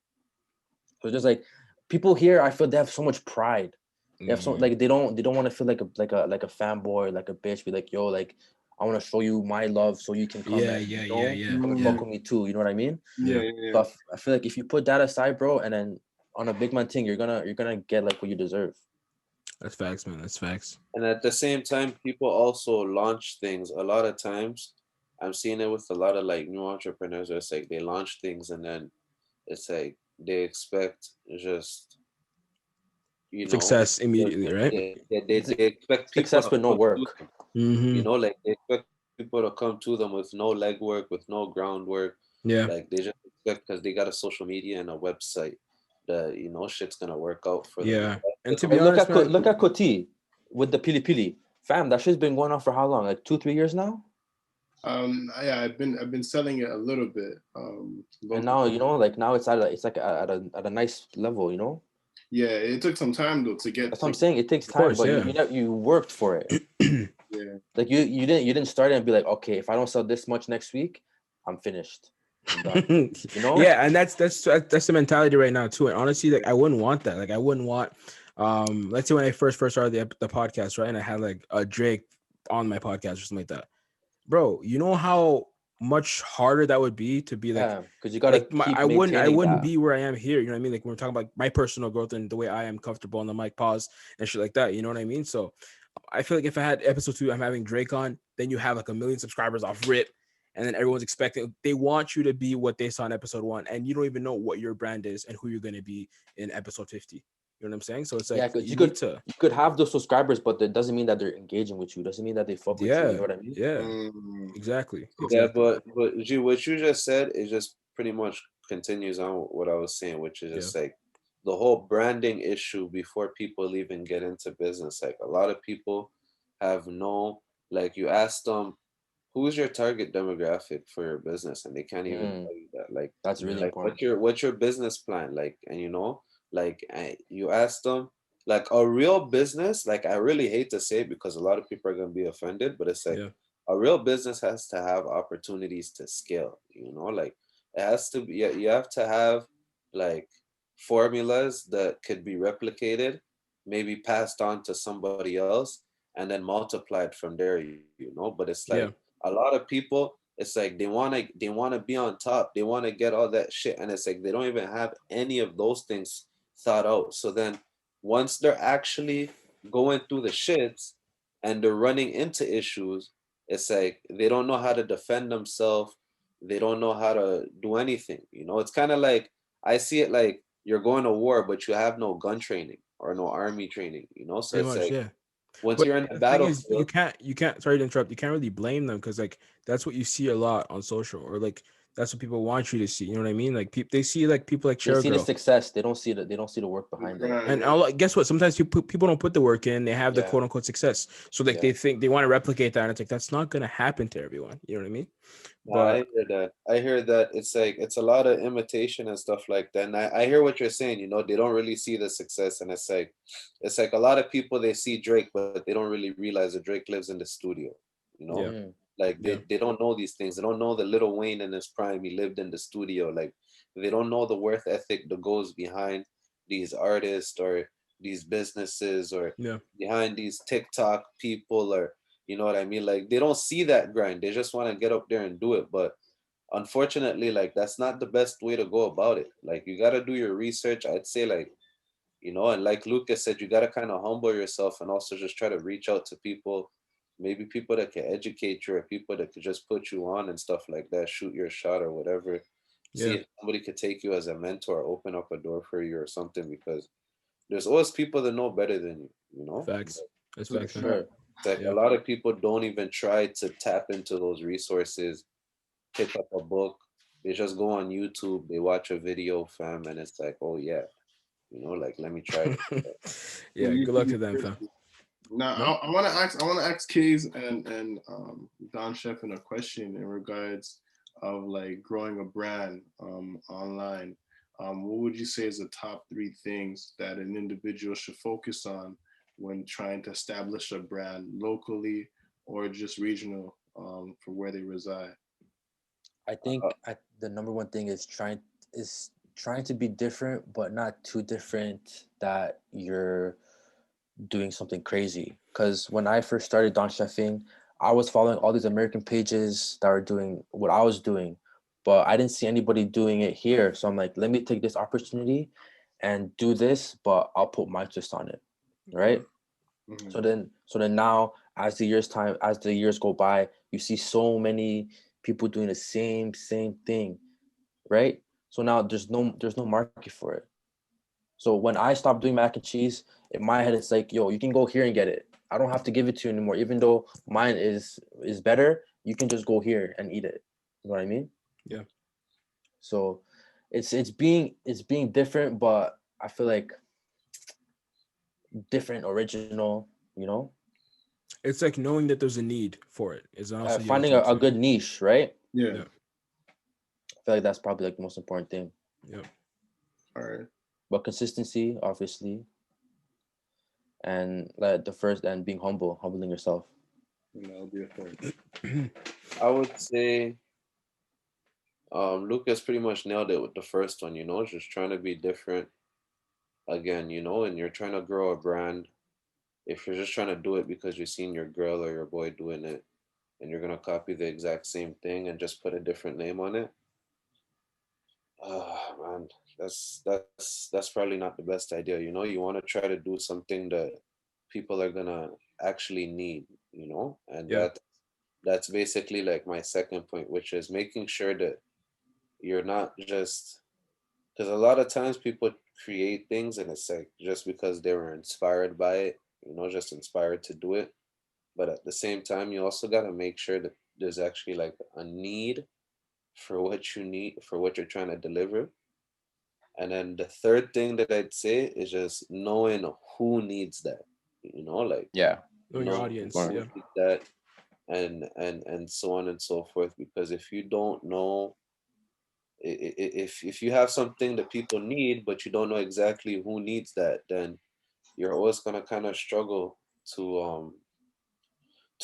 So just like, people here, I feel they have so much pride. They have so, like, they don't want to feel like a fanboy, like a bitch. Be like, yo, like, I want to show you my love so you can come come and fuck with me too. You know what I mean? Yeah. So I feel like if you put that aside, bro, and then on a big man thing, you're gonna get like what you deserve. That's facts, man. That's facts. And at the same time, people also launch things a lot of times. I'm seeing it with a lot of like new entrepreneurs where it's like they launch things and then it's like they expect just, you know, Success immediately, right? they expect people Success to with no come to work. them, Mm-hmm. you know, like they expect people to come to them with no legwork, with no groundwork. Yeah. Like they just expect because they got a social media and a website that, you know, shit's gonna work out for them. Yeah. And to Like, be honest, man, Look at Koti with the Pili Pili. Fam, that shit's been going on for how long? Like 2-3 years now? Yeah, I've been selling it a little bit. And Local. now, you know, like now it's like at a nice level, you know? Yeah, it took some time though to get. That's what I'm saying. It takes of time, course, but yeah. you worked for it. Yeah. Like you didn't start it and be like, okay, if I don't sell this much next week, I'm finished. I'm done. You know? Yeah, and that's the mentality right now too. And honestly, like I wouldn't want that. Like I wouldn't want let's say when I first started the podcast, right? And I had like a Drake on my podcast or something like that. Bro, you know how much harder that would be to be like, Yeah, because you gotta keep I maintaining wouldn't that. be where I am here. You know what I mean? Like when we're talking about my personal growth and the way I am comfortable on the mic, pause and shit like that. You know what I mean? So I feel like if I had episode 2, I'm having Drake on, then you have like 1 million subscribers off rip, and then everyone's expecting, they want you to be what they saw in episode 1, and you don't even know what your brand is and who you're going to be in episode 50. You know what I'm saying? So it's like, Yeah, because you need to, you could have those subscribers, but that doesn't mean that they're engaging with you. Doesn't mean that they fuck with you. You know what I mean? yeah, Mm. exactly. yeah, but G, what you just said is just pretty much continues on what I was saying, which is just like the whole branding issue before people even get into business. Like a lot of people have no, like you ask them, who's your target demographic for your business, and they can't even tell you that. Like, That's really Yeah. like important. what's your business plan? Like, and you know, like you ask them, like a real business. Like I really hate to say it because a lot of people are gonna be offended, but it's like Yeah. a real business has to have opportunities to scale. You know, like it has to be. You have to have like formulas that could be replicated, maybe passed on to somebody else, and then multiplied from there. You know, but it's Yeah. like a lot of people, it's like they want to be on top, they want to get all that shit, and it's like they don't even have any of those things thought out. So then once they're actually going through the shits and they're running into issues, it's like they don't know how to defend themselves, they don't know how to do anything. You know, it's kind of like I see it like you're going to war but you have no gun training or no army training, you know. So Pretty it's much, like yeah. once But you're in the the thing is, battlefield. you can't. Sorry to interrupt. You can't really blame them because like that's what you see a lot on social, or like that's what people want you to see. You know what I mean? Like people, they see like people like They Cherry see the Girl, success. They don't see the work behind it. Right. and guess what? Sometimes people don't put the work in. They have the Yeah. quote unquote success, so like Yeah. they think they want to replicate that, and it's like that's not gonna happen to everyone. You know what I mean? No, I But hear that. I hear that it's like it's a lot of imitation and stuff like that. And I hear what you're saying, you know, they don't really see the success. And it's like a lot of people they see Drake, but they don't really realize that Drake lives in the studio, you know? yeah, Mm. Like yeah, they don't know these things. They don't know the Little Wayne in his prime, he lived in the studio. Like they don't know the worth ethic that goes behind these artists or these businesses or yeah, behind these TikTok people or you know what I mean? Like they don't see that grind. They just want to get up there and do it. But unfortunately, like that's not the best way to go about it. Like you gotta do your research. I'd say like, you know, and like Lucas said, you gotta kind of humble yourself and also just try to reach out to people, maybe people that can educate you or people that could just put you on and stuff like that, shoot your shot or whatever. See yeah. if somebody could take you as a mentor, open up a door for you or something because there's always people that know better than you know? Facts. That's For facts, man. sure. It's like Yeah. a lot of people don't even try to tap into those resources, pick up a book. They just go on YouTube, they watch a video, fam, and it's like, oh yeah, you know, like let me try this. Yeah. Good luck to them, fam. Now No? I want to ask Kays and Don Sheffin a question in regards of like growing a brand online. What would you say is the top 3 things that an individual should focus on when trying to establish a brand locally or just regional for where they reside? I think the number one thing is trying to be different, but not too different that you're doing something crazy. Because when I first started Don Chefing, I was following all these American pages that were doing what I was doing, but I didn't see anybody doing it here. So I'm like, let me take this opportunity and do this, but I'll put my twist on it, right? Mm-hmm. So then now, as the years go by, you see so many people doing the same thing, right? So now there's no market for it. So when I stopped doing mac and cheese, in my head it's like, yo, you can go here and get it. I don't have to give it to you anymore. Even though mine is better, you can just go here and eat it. You know what I mean? Yeah. So it's being different, but I feel like different, original, you know? It's like knowing that there's a need for it. Is honestly finding a good niche, right? Yeah. I feel like that's probably like the most important thing. Yeah. All right. But consistency, obviously, and like and being humbling yourself. That'll be a thing. I would say Lucas pretty much nailed it with the first one, you know, just trying to be different again, you know, and you're trying to grow a brand. If you're just trying to do it because you've seen your girl or your boy doing it and you're gonna copy the exact same thing and just put a different name on it, man, that's probably not the best idea. You know, you want to try to do something that people are gonna actually need, you know, and that's basically like my second point, which is making sure that you're not just, because a lot of times people create things and it's like just because they were inspired by it, you know, just inspired to do it. But at the same time, you also got to make sure that there's actually like a need for what you need, for what you're trying to deliver. And then the third thing that I'd say is just knowing who needs that, you know, like Knowing your audience, who needs that, and so on and so forth. Because if you don't know, if you have something that people need, but you don't know exactly who needs that, then you're always gonna kind of struggle to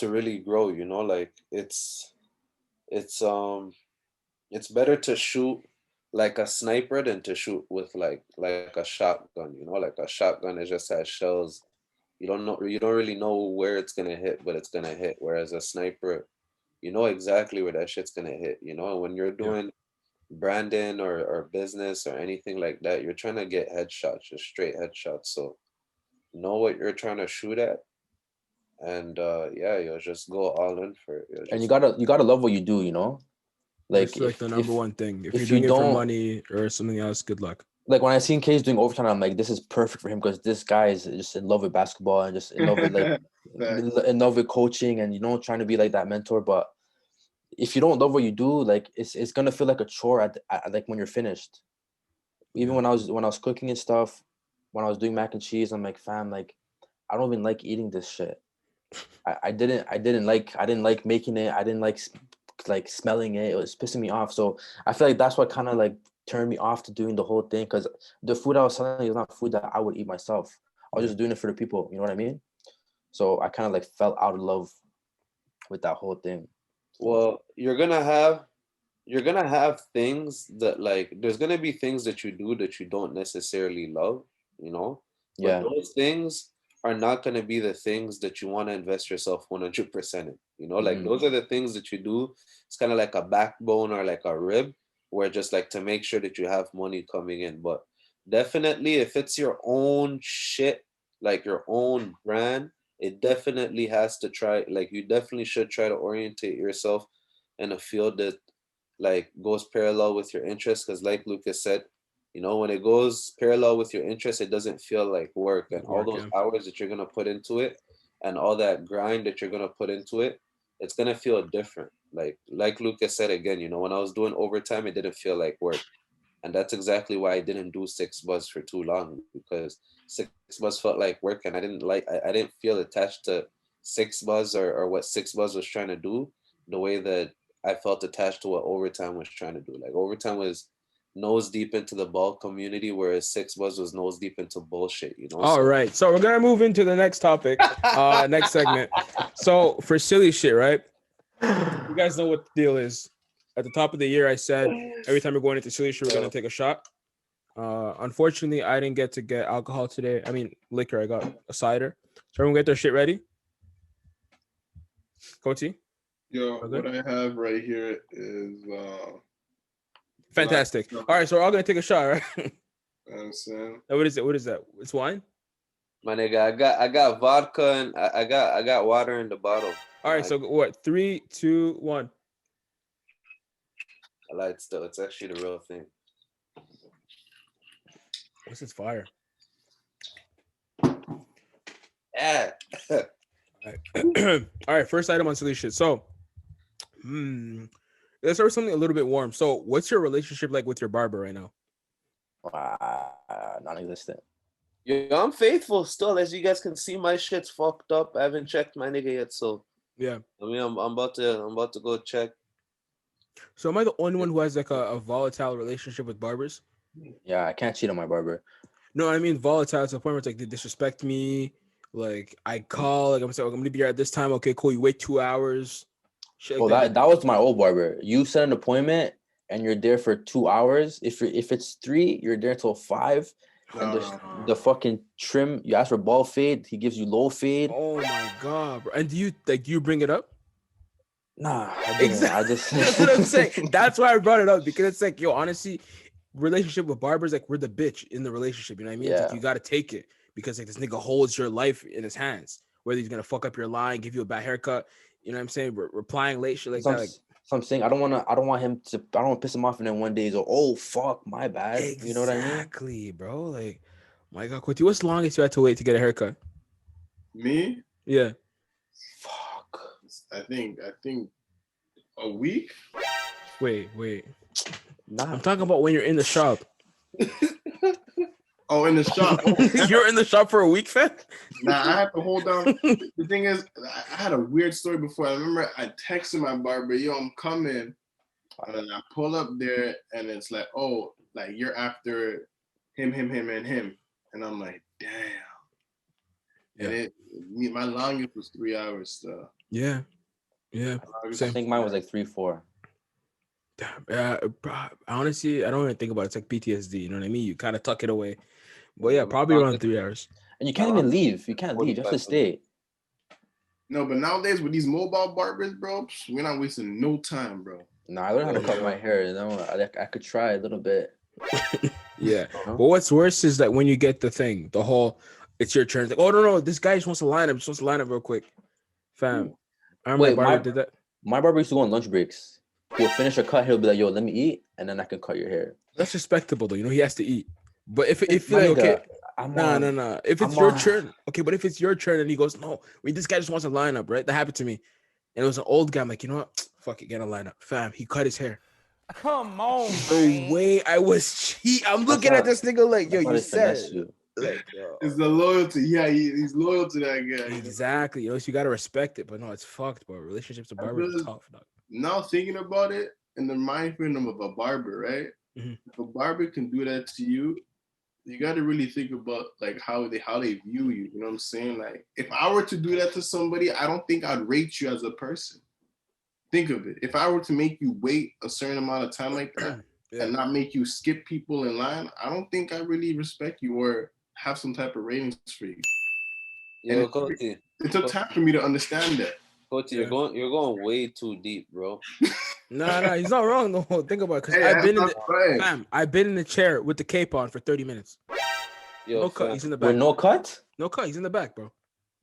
really grow. You know, like it's better to shoot like a sniper than to shoot with like a shotgun. You know, like a shotgun, it just has shells. You don't really know where it's gonna hit, but it's gonna hit. Whereas a sniper, you know exactly where that shit's gonna hit. You know, and when you're doing branding or business or anything like that, you're trying to get headshots, just straight headshots. So know what you're trying to shoot at, and you'll just go all in for it. And you gotta love what you do, you know? Like it's like the number one thing. If you're you doing it for money or something else, good luck. Like when I seen Case doing overtime, I'm like, this is perfect for him because this guy is just in love with basketball and just in love with like in love with coaching and, you know, trying to be like that mentor. But if you don't love what you do, like it's gonna feel like a chore at like when you're finished. Even when I was cooking and stuff, when I was doing mac and cheese, I'm like, fam, like I don't even like eating this shit. I didn't like making it. I didn't like smelling it. It was pissing me off. So I feel like that's what kind of like turned me off to doing the whole thing, because the food I was selling is not food that I would eat myself. I was just doing it for the people. You know what I mean? So I kind of like fell out of love with that whole thing. Well, you're gonna have things that, like, there's gonna be things that you do that you don't necessarily love, you know? But those things are not gonna be the things that you want to invest yourself 100% in. You know, like those are the things that you do. It's kind of like a backbone or like a rib, where just like to make sure that you have money coming in. But definitely if it's your own shit, like your own brand, it definitely has to try, like you definitely should try to orientate yourself in a field that like goes parallel with your interests. Because like Lucas said, you know, when it goes parallel with your interests, it doesn't feel like work. And all those hours that you're gonna put into it and all that grind that you're gonna put into it, it's gonna feel different. Like Lucas said again, you know, when I was doing overtime, it didn't feel like work. And that's exactly why I didn't do 6 Buzz for too long, because 6 Buzz felt like work, and I didn't feel attached to 6 Buzz or what 6 Buzz was trying to do the way that I felt attached to what overtime was trying to do. Like overtime was nose deep into the ball community, whereas 6 Buzz was nose deep into bullshit, you know? All right. So we're gonna move into the next topic, next segment. So for silly shit, right? You guys know what the deal is. At the top of the year, I said every time we're going into silly shit, we're gonna take a shot. Unfortunately, I didn't get to get alcohol today. I mean, liquor. I got a cider. So everyone get their shit ready. Koti? Yo, what I have right here is fantastic. All right, so we're all gonna take a shot, right? Understand? What is it? What is that? It's wine? My nigga, I got vodka and I got water in the bottle. All right, so what? 3, 2, 1. I lied still. It's actually the real thing. This is fire. Yeah. All right. First item on silly shit. So, let's start with something a little bit warm. So, what's your relationship like with your barber right now? Non-existent. Yo, I'm faithful still. As you guys can see, my shit's fucked up. I haven't checked my nigga yet, so Yeah. I mean, I'm about to go check. So, am I the only one who has like a volatile relationship with barbers? Yeah, I can't cheat on my barber. No, I mean volatile to the point where it's like they disrespect me. Like I call, like I'm saying, I'm gonna be here at this time. Okay, cool. You wait 2 hours. Shit like Well, that was my old barber. You set an appointment and you're there for 2 hours. If it's 3, you're there till 5. And the fucking trim, you ask for ball fade, he gives you low fade. Oh my god, bro. And do you bring it up? Nah, I didn't. Exactly. I just That's what I'm saying. That's why I brought it up, because it's like, yo, honestly, relationship with barbers, like we're the bitch in the relationship. You know what I mean? It's like, Yeah. you gotta take it, because like this nigga holds your life in his hands. Whether he's gonna fuck up your line, give you a bad haircut, you know what I'm saying? Replying late, shit like that. Like, so I'm saying I don't want to piss him off, and then one day he's like, oh fuck, my bad. exactly, You know what I mean? Exactly, bro. Like, my god, Quinty, what's the longest you had to wait to get a haircut? Me? Yeah. Fuck. I think a week. Wait. Nah. I'm talking about when you're in the shop. Oh, in the shop. Oh, You're in the shop for a week, fam? nah, I have to hold down. The thing is, I had a weird story before. I remember I texted my barber, yo, I'm coming. And then I pull up there and it's like, oh, like you're after him, and him. And I'm like, damn. And my longest was 3 hours. So. Yeah. I think mine was like 3-4. Damn. Honestly, I don't even think about it. It's like PTSD. You know what I mean? You kind of tuck it away. But yeah, probably around 3 hours. And you can't even leave. You can't leave. You have to stay. No, but nowadays with these mobile barbers, bro, we're not wasting no time, bro. Nah, I learned how to cut my hair. You know, I could try a little bit. Yeah. But what's worse is that when you get the thing, the whole, it's your turn. It's like, oh no, this guy just wants to line up. Real quick, fam. I remember my barber did that. My barber used to go on lunch breaks. He'll finish a cut. He'll be like, "Yo, let me eat, and then I can cut your hair." That's respectable, though. You know, he has to eat. But if you're like, okay, no. If it's your turn, okay. But if it's your turn and he goes, no, this guy just wants a lineup, right? That happened to me, and it was an old guy. I'm like, you know what? Fuck it, get a lineup, fam. He cut his hair. Come on, No way, I was cheat. I'm looking at this nigga like, yo, you said it. Like, yo. It's the loyalty. Yeah, he's loyal to that guy. Exactly. You know, so you gotta respect it. But no, it's fucked, bro. Relationships with barbers are tough, dog. Now thinking about it, in the mind frame of a barber, right? Mm-hmm. If a barber can do that to you, you got to really think about like how they view you. You know what I'm saying? Like, if I were to do that to somebody, I don't think I'd rate you as a person. Think of it. If I were to make you wait a certain amount of time like that and not make you skip people in line, I don't think I really respect you or have some type of ratings for you. Yo, Cody. It took time for me to understand that. Cody, you're going way too deep, bro. Nah, he's not wrong though. Think about it, because I've been in the chair with the cape on for 30 minutes. Yo, no cut. He's in the back. With no cut? No cut. He's in the back, bro.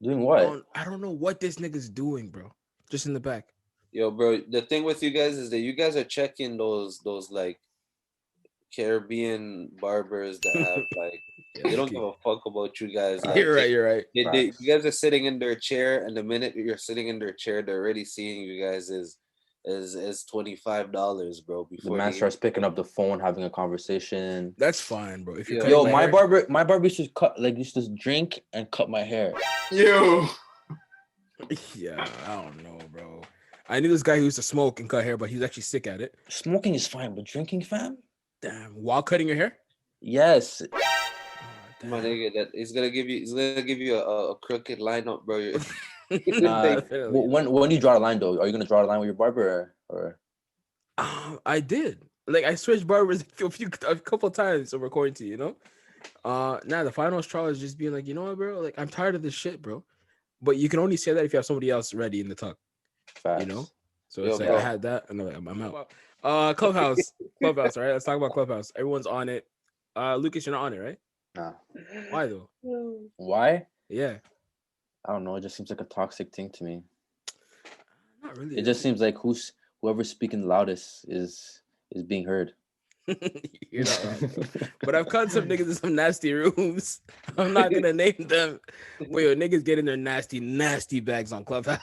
Doing what? I don't know what this nigga's doing, bro. Just in the back. Yo, bro. The thing with you guys is that you guys are checking those like Caribbean barbers that have like they don't give a fuck about you guys. Like, you're right. You guys are sitting in their chair, and the minute you're sitting in their chair, they're already seeing you guys as $25, bro. Before the man starts picking up the phone, having a conversation. That's fine, bro. If you my barber used to just drink and cut my hair. Yo. Yeah, I don't know, bro. I knew this guy who used to smoke and cut hair, but he's actually sick at it. Smoking is fine, but drinking, fam? Damn. While cutting your hair? Yes. My nigga, that he's gonna give you a crooked lineup, bro. When you draw a line though, are you gonna draw a line with your barber or? I did. Like I switched barbers a couple times over quarantine, you know. Now the final straw is just being like, you know what, bro? Like I'm tired of this shit, bro. But you can only say that if you have somebody else ready in the tuck. Facts. You know. So it's like I had that, and I'm out. Clubhouse, all right. Let's talk about Clubhouse. Everyone's on it. Lucas, you're not on it, right? Nah. Why though? Why? Yeah. I don't know. It just seems like a toxic thing to me. Not really. It just seems like whoever's speaking loudest is is being heard. You're not wrong. But I've caught some niggas in some nasty rooms. I'm not gonna name them. But yo, niggas get in their nasty bags on Clubhouse.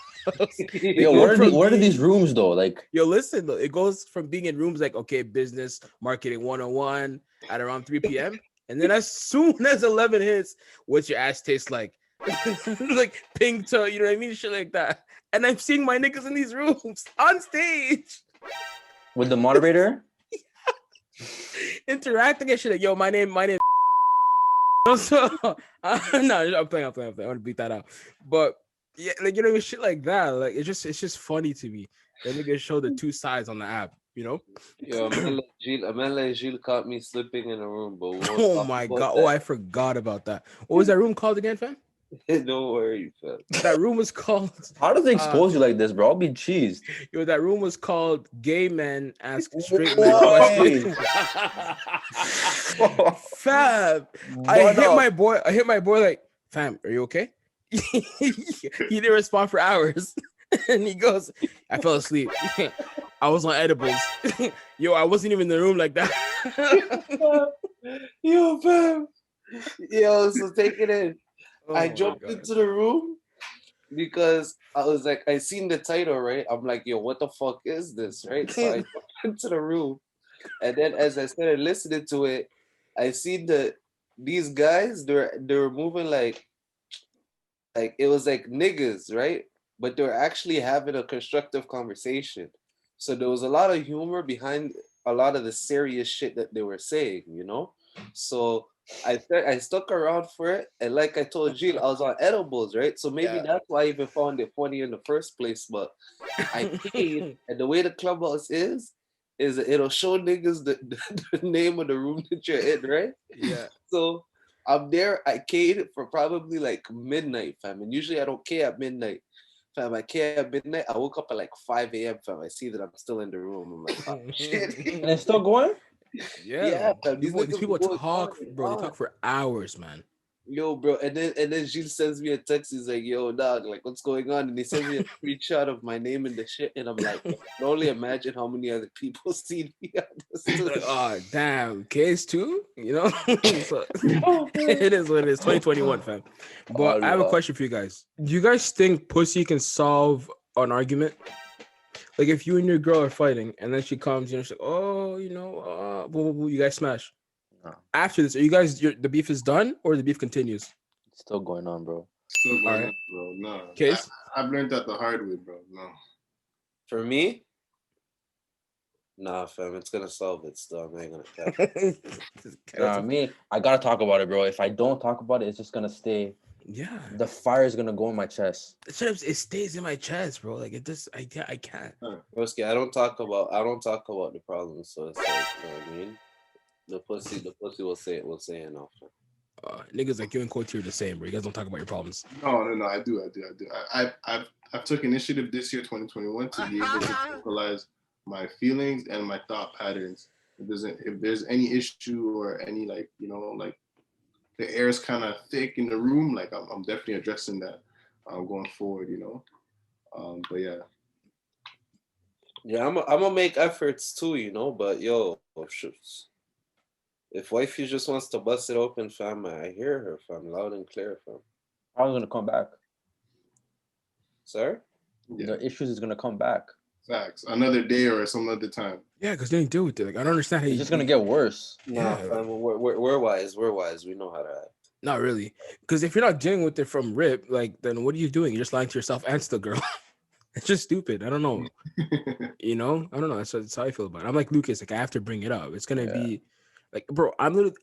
Yo, what are these rooms though? Like, yo, listen, though, it goes from being in rooms like, okay, business marketing 101 at around 3 p.m. And then as soon as 11 hits, what's your ass taste like? Like pink toe, you know what I mean? Shit like that. And I'm seeing my niggas in these rooms on stage with the moderator interacting and shit. Like, yo, my name. So, no, I'm playing. I want to beat that out. But yeah, like, you know, shit like that. Like, it's just funny to me. That niggas show the two sides on the app, you know? Yo, a man like Gilles caught me slipping in a room, but oh my god! Oh, I forgot about that. What was that room called again, fam? Don't worry, fam. That room was called. How do they expose you like this, bro? I'll be cheesed. Yo, that room was called "Gay Men Ask Straight Men Questions." Fam, I hit my boy like, fam, are you okay? He didn't respond for hours, and he goes, I fell asleep. I was on edibles. Yo, I wasn't even in the room like that. Yo, fam. Yo, so take it in. Oh I jumped into the room because I was like, I seen the title, right? I'm like, yo, what the fuck is this, right? So I jumped into the room, and then as I started listening to it, I seen these guys, they were moving like it was like niggas, right? But they were actually having a constructive conversation. So there was a lot of humor behind a lot of the serious shit that they were saying, you know? So I stuck around for it, and like I told Gilles, I was on edibles, right? So maybe that's why I even found it funny in the first place. But I paid, and the way the Clubhouse is it'll show niggas the name of the room that you're in, right? Yeah. So I'm there. I keyed for probably like midnight, fam. And usually I don't key at midnight, fam. I key at midnight. I woke up at like 5 a.m., fam. I see that I'm still in the room. I'm like, oh shit. And it's still going? Yeah, fam. These people talk, bro. They talk for hours, man. Yo, bro, and then Gilles sends me a text. He's like, "Yo, dog, like, what's going on?" And he sends me a screenshot of my name and the shit, and I'm like, I can only imagine how many other people see me on this. Like, oh, damn, kids too, you know? So, it is what it is. 2021, fam. But I have a question for you guys. Do you guys think pussy can solve an argument? Like, if you and your girl are fighting, and then she comes, you know, she's like, "Oh, you know, you guys smash." No. After this, are you guys the beef is done or the beef continues? It's still going on, bro. Still going on, bro. No. Case? I've learned that the hard way, bro. No. For me, nah, fam, it's gonna solve it still. I'm not gonna cap. Me, I gotta talk about it, bro. If I don't talk about it, it's just gonna stay. Yeah. The fire is gonna go in my chest. It stays in my chest, bro. Like, it just, I can't. Broski, I don't talk about the problems, so it's like, you know what I mean? The pussy will say enough. Niggas like you and Coty are the same, bro. You guys don't talk about your problems. No. I do. I've took initiative this year, 2021, to be able to vocalize my feelings and my thought patterns. If there's any issue or any, like, you know, like the air is kind of thick in the room, like I'm definitely addressing that going forward, you know. But yeah. Yeah, I'm gonna make efforts too, you know. But yo, if wifey just wants to bust it open, fam, I hear her, fam, loud and clear, fam. I was gonna come back. Sir? Yeah. The issues is gonna come back. Facts. Another day or some other time. Yeah, because they didn't deal with it. Like, I don't understand how it's just gonna get worse. Nah, fam, we're wise. We're wise. We know how to act. Not really. Because if you're not dealing with it from rip, like, then what are you doing? You're just lying to yourself and to the girl. It's just stupid. I don't know. You know? I don't know. That's how I feel about it. I'm like Lucas. Like, I have to bring it up. It's gonna be like, bro.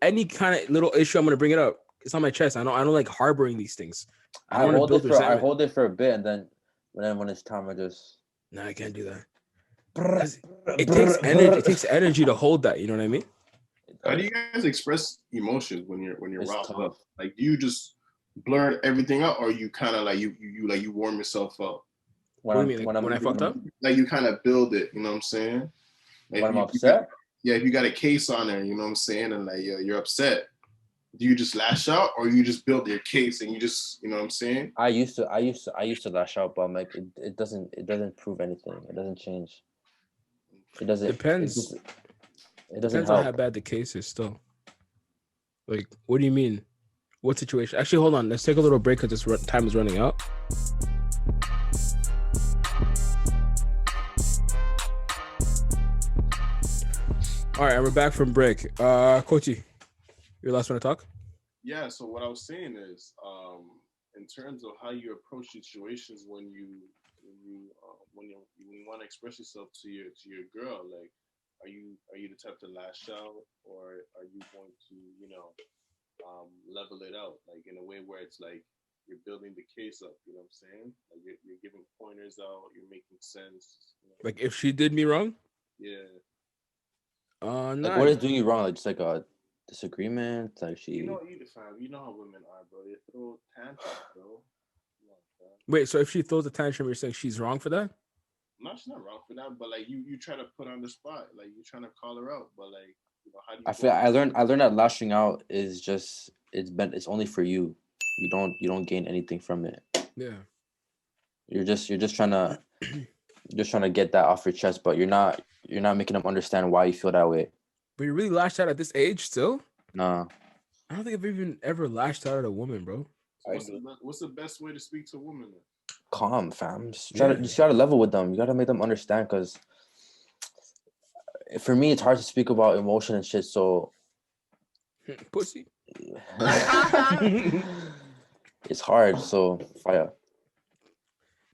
Any kind of little issue, I'm gonna bring it up. It's on my chest. I don't like harboring these things. I hold it for a bit, and then when it's time, I just. No, I can't do that. It takes energy. It takes energy to hold that. You know what I mean? How do you guys express emotions when you're riled up? Like, do you just blur everything out, or you kind of like you warm yourself up? What do you mean? When I fucked up? Like, you kind of build it. You know what I'm saying? Like, when I'm upset. If you got a case on there, you know what I'm saying, and like you're upset, do you just lash out, or you just build your case and you just, you know what I'm saying? I used to lash out, but I'm like, it doesn't prove anything. It doesn't change. It doesn't. Depends. It doesn't Depends on how help. bad the case is still. Like, what do you mean? What situation? Actually, hold on. Let's take a little break because this time is running out. All right, and we're back from break. Kochi, your last one to talk? Yeah, so what I was saying is, in terms of how you approach situations when you want to express yourself to your girl, like, are you the type to lash out, or are you going to level it out, like in a way where it's like you're building the case up, you know what I'm saying? Like you're giving pointers out, you're making sense. You know? Like if she did me wrong? Yeah. Like what is doing you wrong? Like just like a disagreement? Like she. You know how women are, bro. They throw tantrums, bro. Wait, so if she throws a tantrum, you're saying she's wrong for that? No, she's not wrong for that, but like you try to put her on the spot, like you're trying to call her out, but like how do you? I learned that lashing out is just it's only for you. You don't gain anything from it. Yeah. You're just trying to get that off your chest, but you're not making them understand why you feel that way. But you really lashed out at this age still? Nah. I don't think I've even ever lashed out at a woman, bro. So what's the best way to speak to a woman then? Calm, fam. Just try to level with them. You gotta make them understand, because for me it's hard to speak about emotion and shit. So pussy. It's hard. So fire.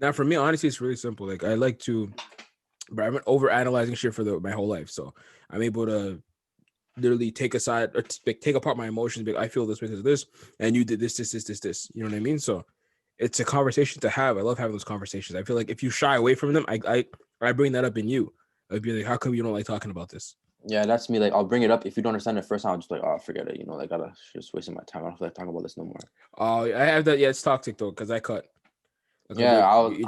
Now for me, honestly, it's really simple. Like I like to, but I've been over analyzing shit for my whole life, so I'm able to literally take aside or take apart my emotions. But I feel this because of this, and you did this. You know what I mean? So it's a conversation to have. I love having those conversations. I feel like if you shy away from them, I bring that up in you. I'd be like, how come you don't like talking about this? Yeah, that's me. Like, I'll bring it up. If you don't understand it first time, I'll just like, oh, forget it. You know, like, just wasting my time. I don't feel like talking about this no more. Oh, I have that. Yeah, it's toxic though, because I cut. Like, yeah, I'll be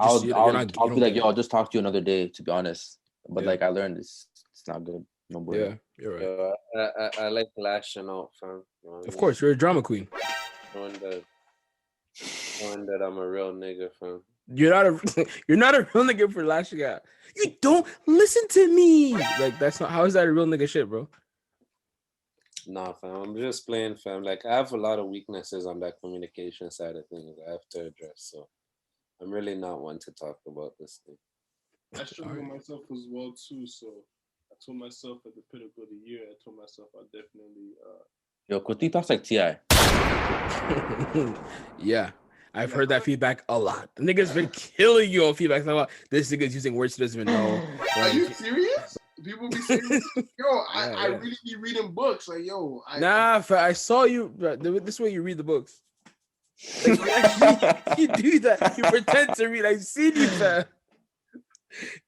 like, yo, I'll just talk to you another day, to be honest. But like, I learned it's not good. No more. Yeah, you're right. I like lashing out, fam. Of course, you're a drama queen. Knowing that I'm a real nigga, fam. You're not a real nigga for lashing out. You don't listen to me. Like that's not. How is that a real nigga shit, bro? Nah, fam. I'm just playing, fam. Like I have a lot of weaknesses on that communication side of things I have to address. So I'm really not one to talk about this thing. I struggle myself as well too. So I told myself at the pinnacle of the year, I told myself I definitely. Yo, Kuti talks like T.I. Yeah. I've heard that feedback a lot. The nigga's been killing you on feedback. This nigga's using words he doesn't even know. Are you serious? People be serious? Yo, I really be reading books. Like, yo. I saw you. This way you read the books. Like, you do that. You pretend to read. I've seen you, fam.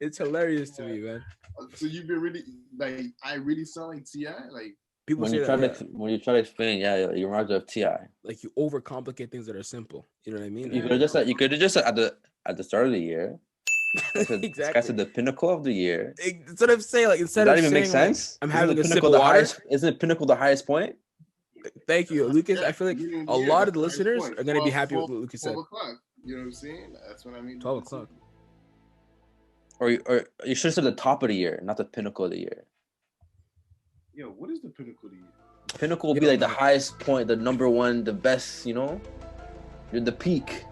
It's hilarious to me, man. So you've been really, like, I really sound like T.I.? Like, people when you try to explain, you remind you of T.I. Like you overcomplicate things that are simple. You know what I mean? You could have just at the start of the year. Exactly. This guy said the pinnacle of the year. That's what I'm saying. Like instead of even saying, make sense? Like, I'm having a sip of water. Isn't pinnacle the highest point? Thank you, Lucas. I feel like a lot of the listeners are gonna be happy with what Lucas said. 12 o'clock. You know what I'm saying? That's what I mean. 12 o'clock. Or you should have said the top of the year, not the pinnacle of the year. Yo, what is the pinnacle of the year? Pinnacle will be like the highest point, the number one, the best, you know? You're the peak.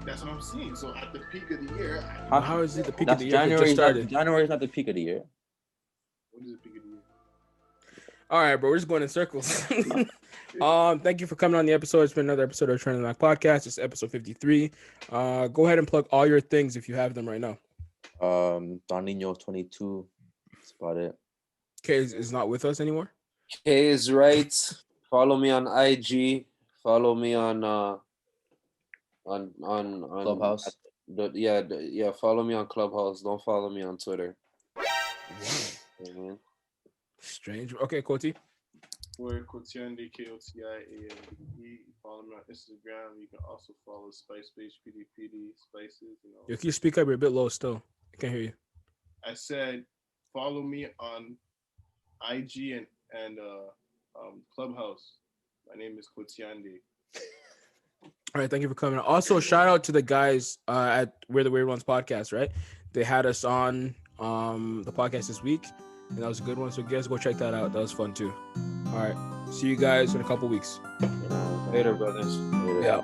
That's what I'm saying. So at the peak of the year... How is it the peak of the year? January is not the peak of the year. What is the peak of the year? All right, bro. We're just going in circles. Thank you for coming on the episode. It's been another episode of Trending Mac Podcast. It's episode 53. Go ahead and plug all your things if you have them right now. Don Nino 22. That's about it. K is not with us anymore. K is right. Follow me on IG. Follow me on Clubhouse. Follow me on Clubhouse. Don't follow me on Twitter. Strange. Okay, Koti. We're Kotiande, KOTIANDE. Follow me on Instagram. You can also follow Spice PD Spices. You know. If you speak up, you're a bit low still. I can't hear you. I said follow me on IG and Clubhouse. My name is Kotiande. All right, thank you for coming. Also, shout out to the guys at We're the Weird Ones podcast, right? They had us on the podcast this week. and that was a good one. So guys, go check that out. That was fun too. All right, see you guys in a couple weeks. Later, brothers. Later. Yeah.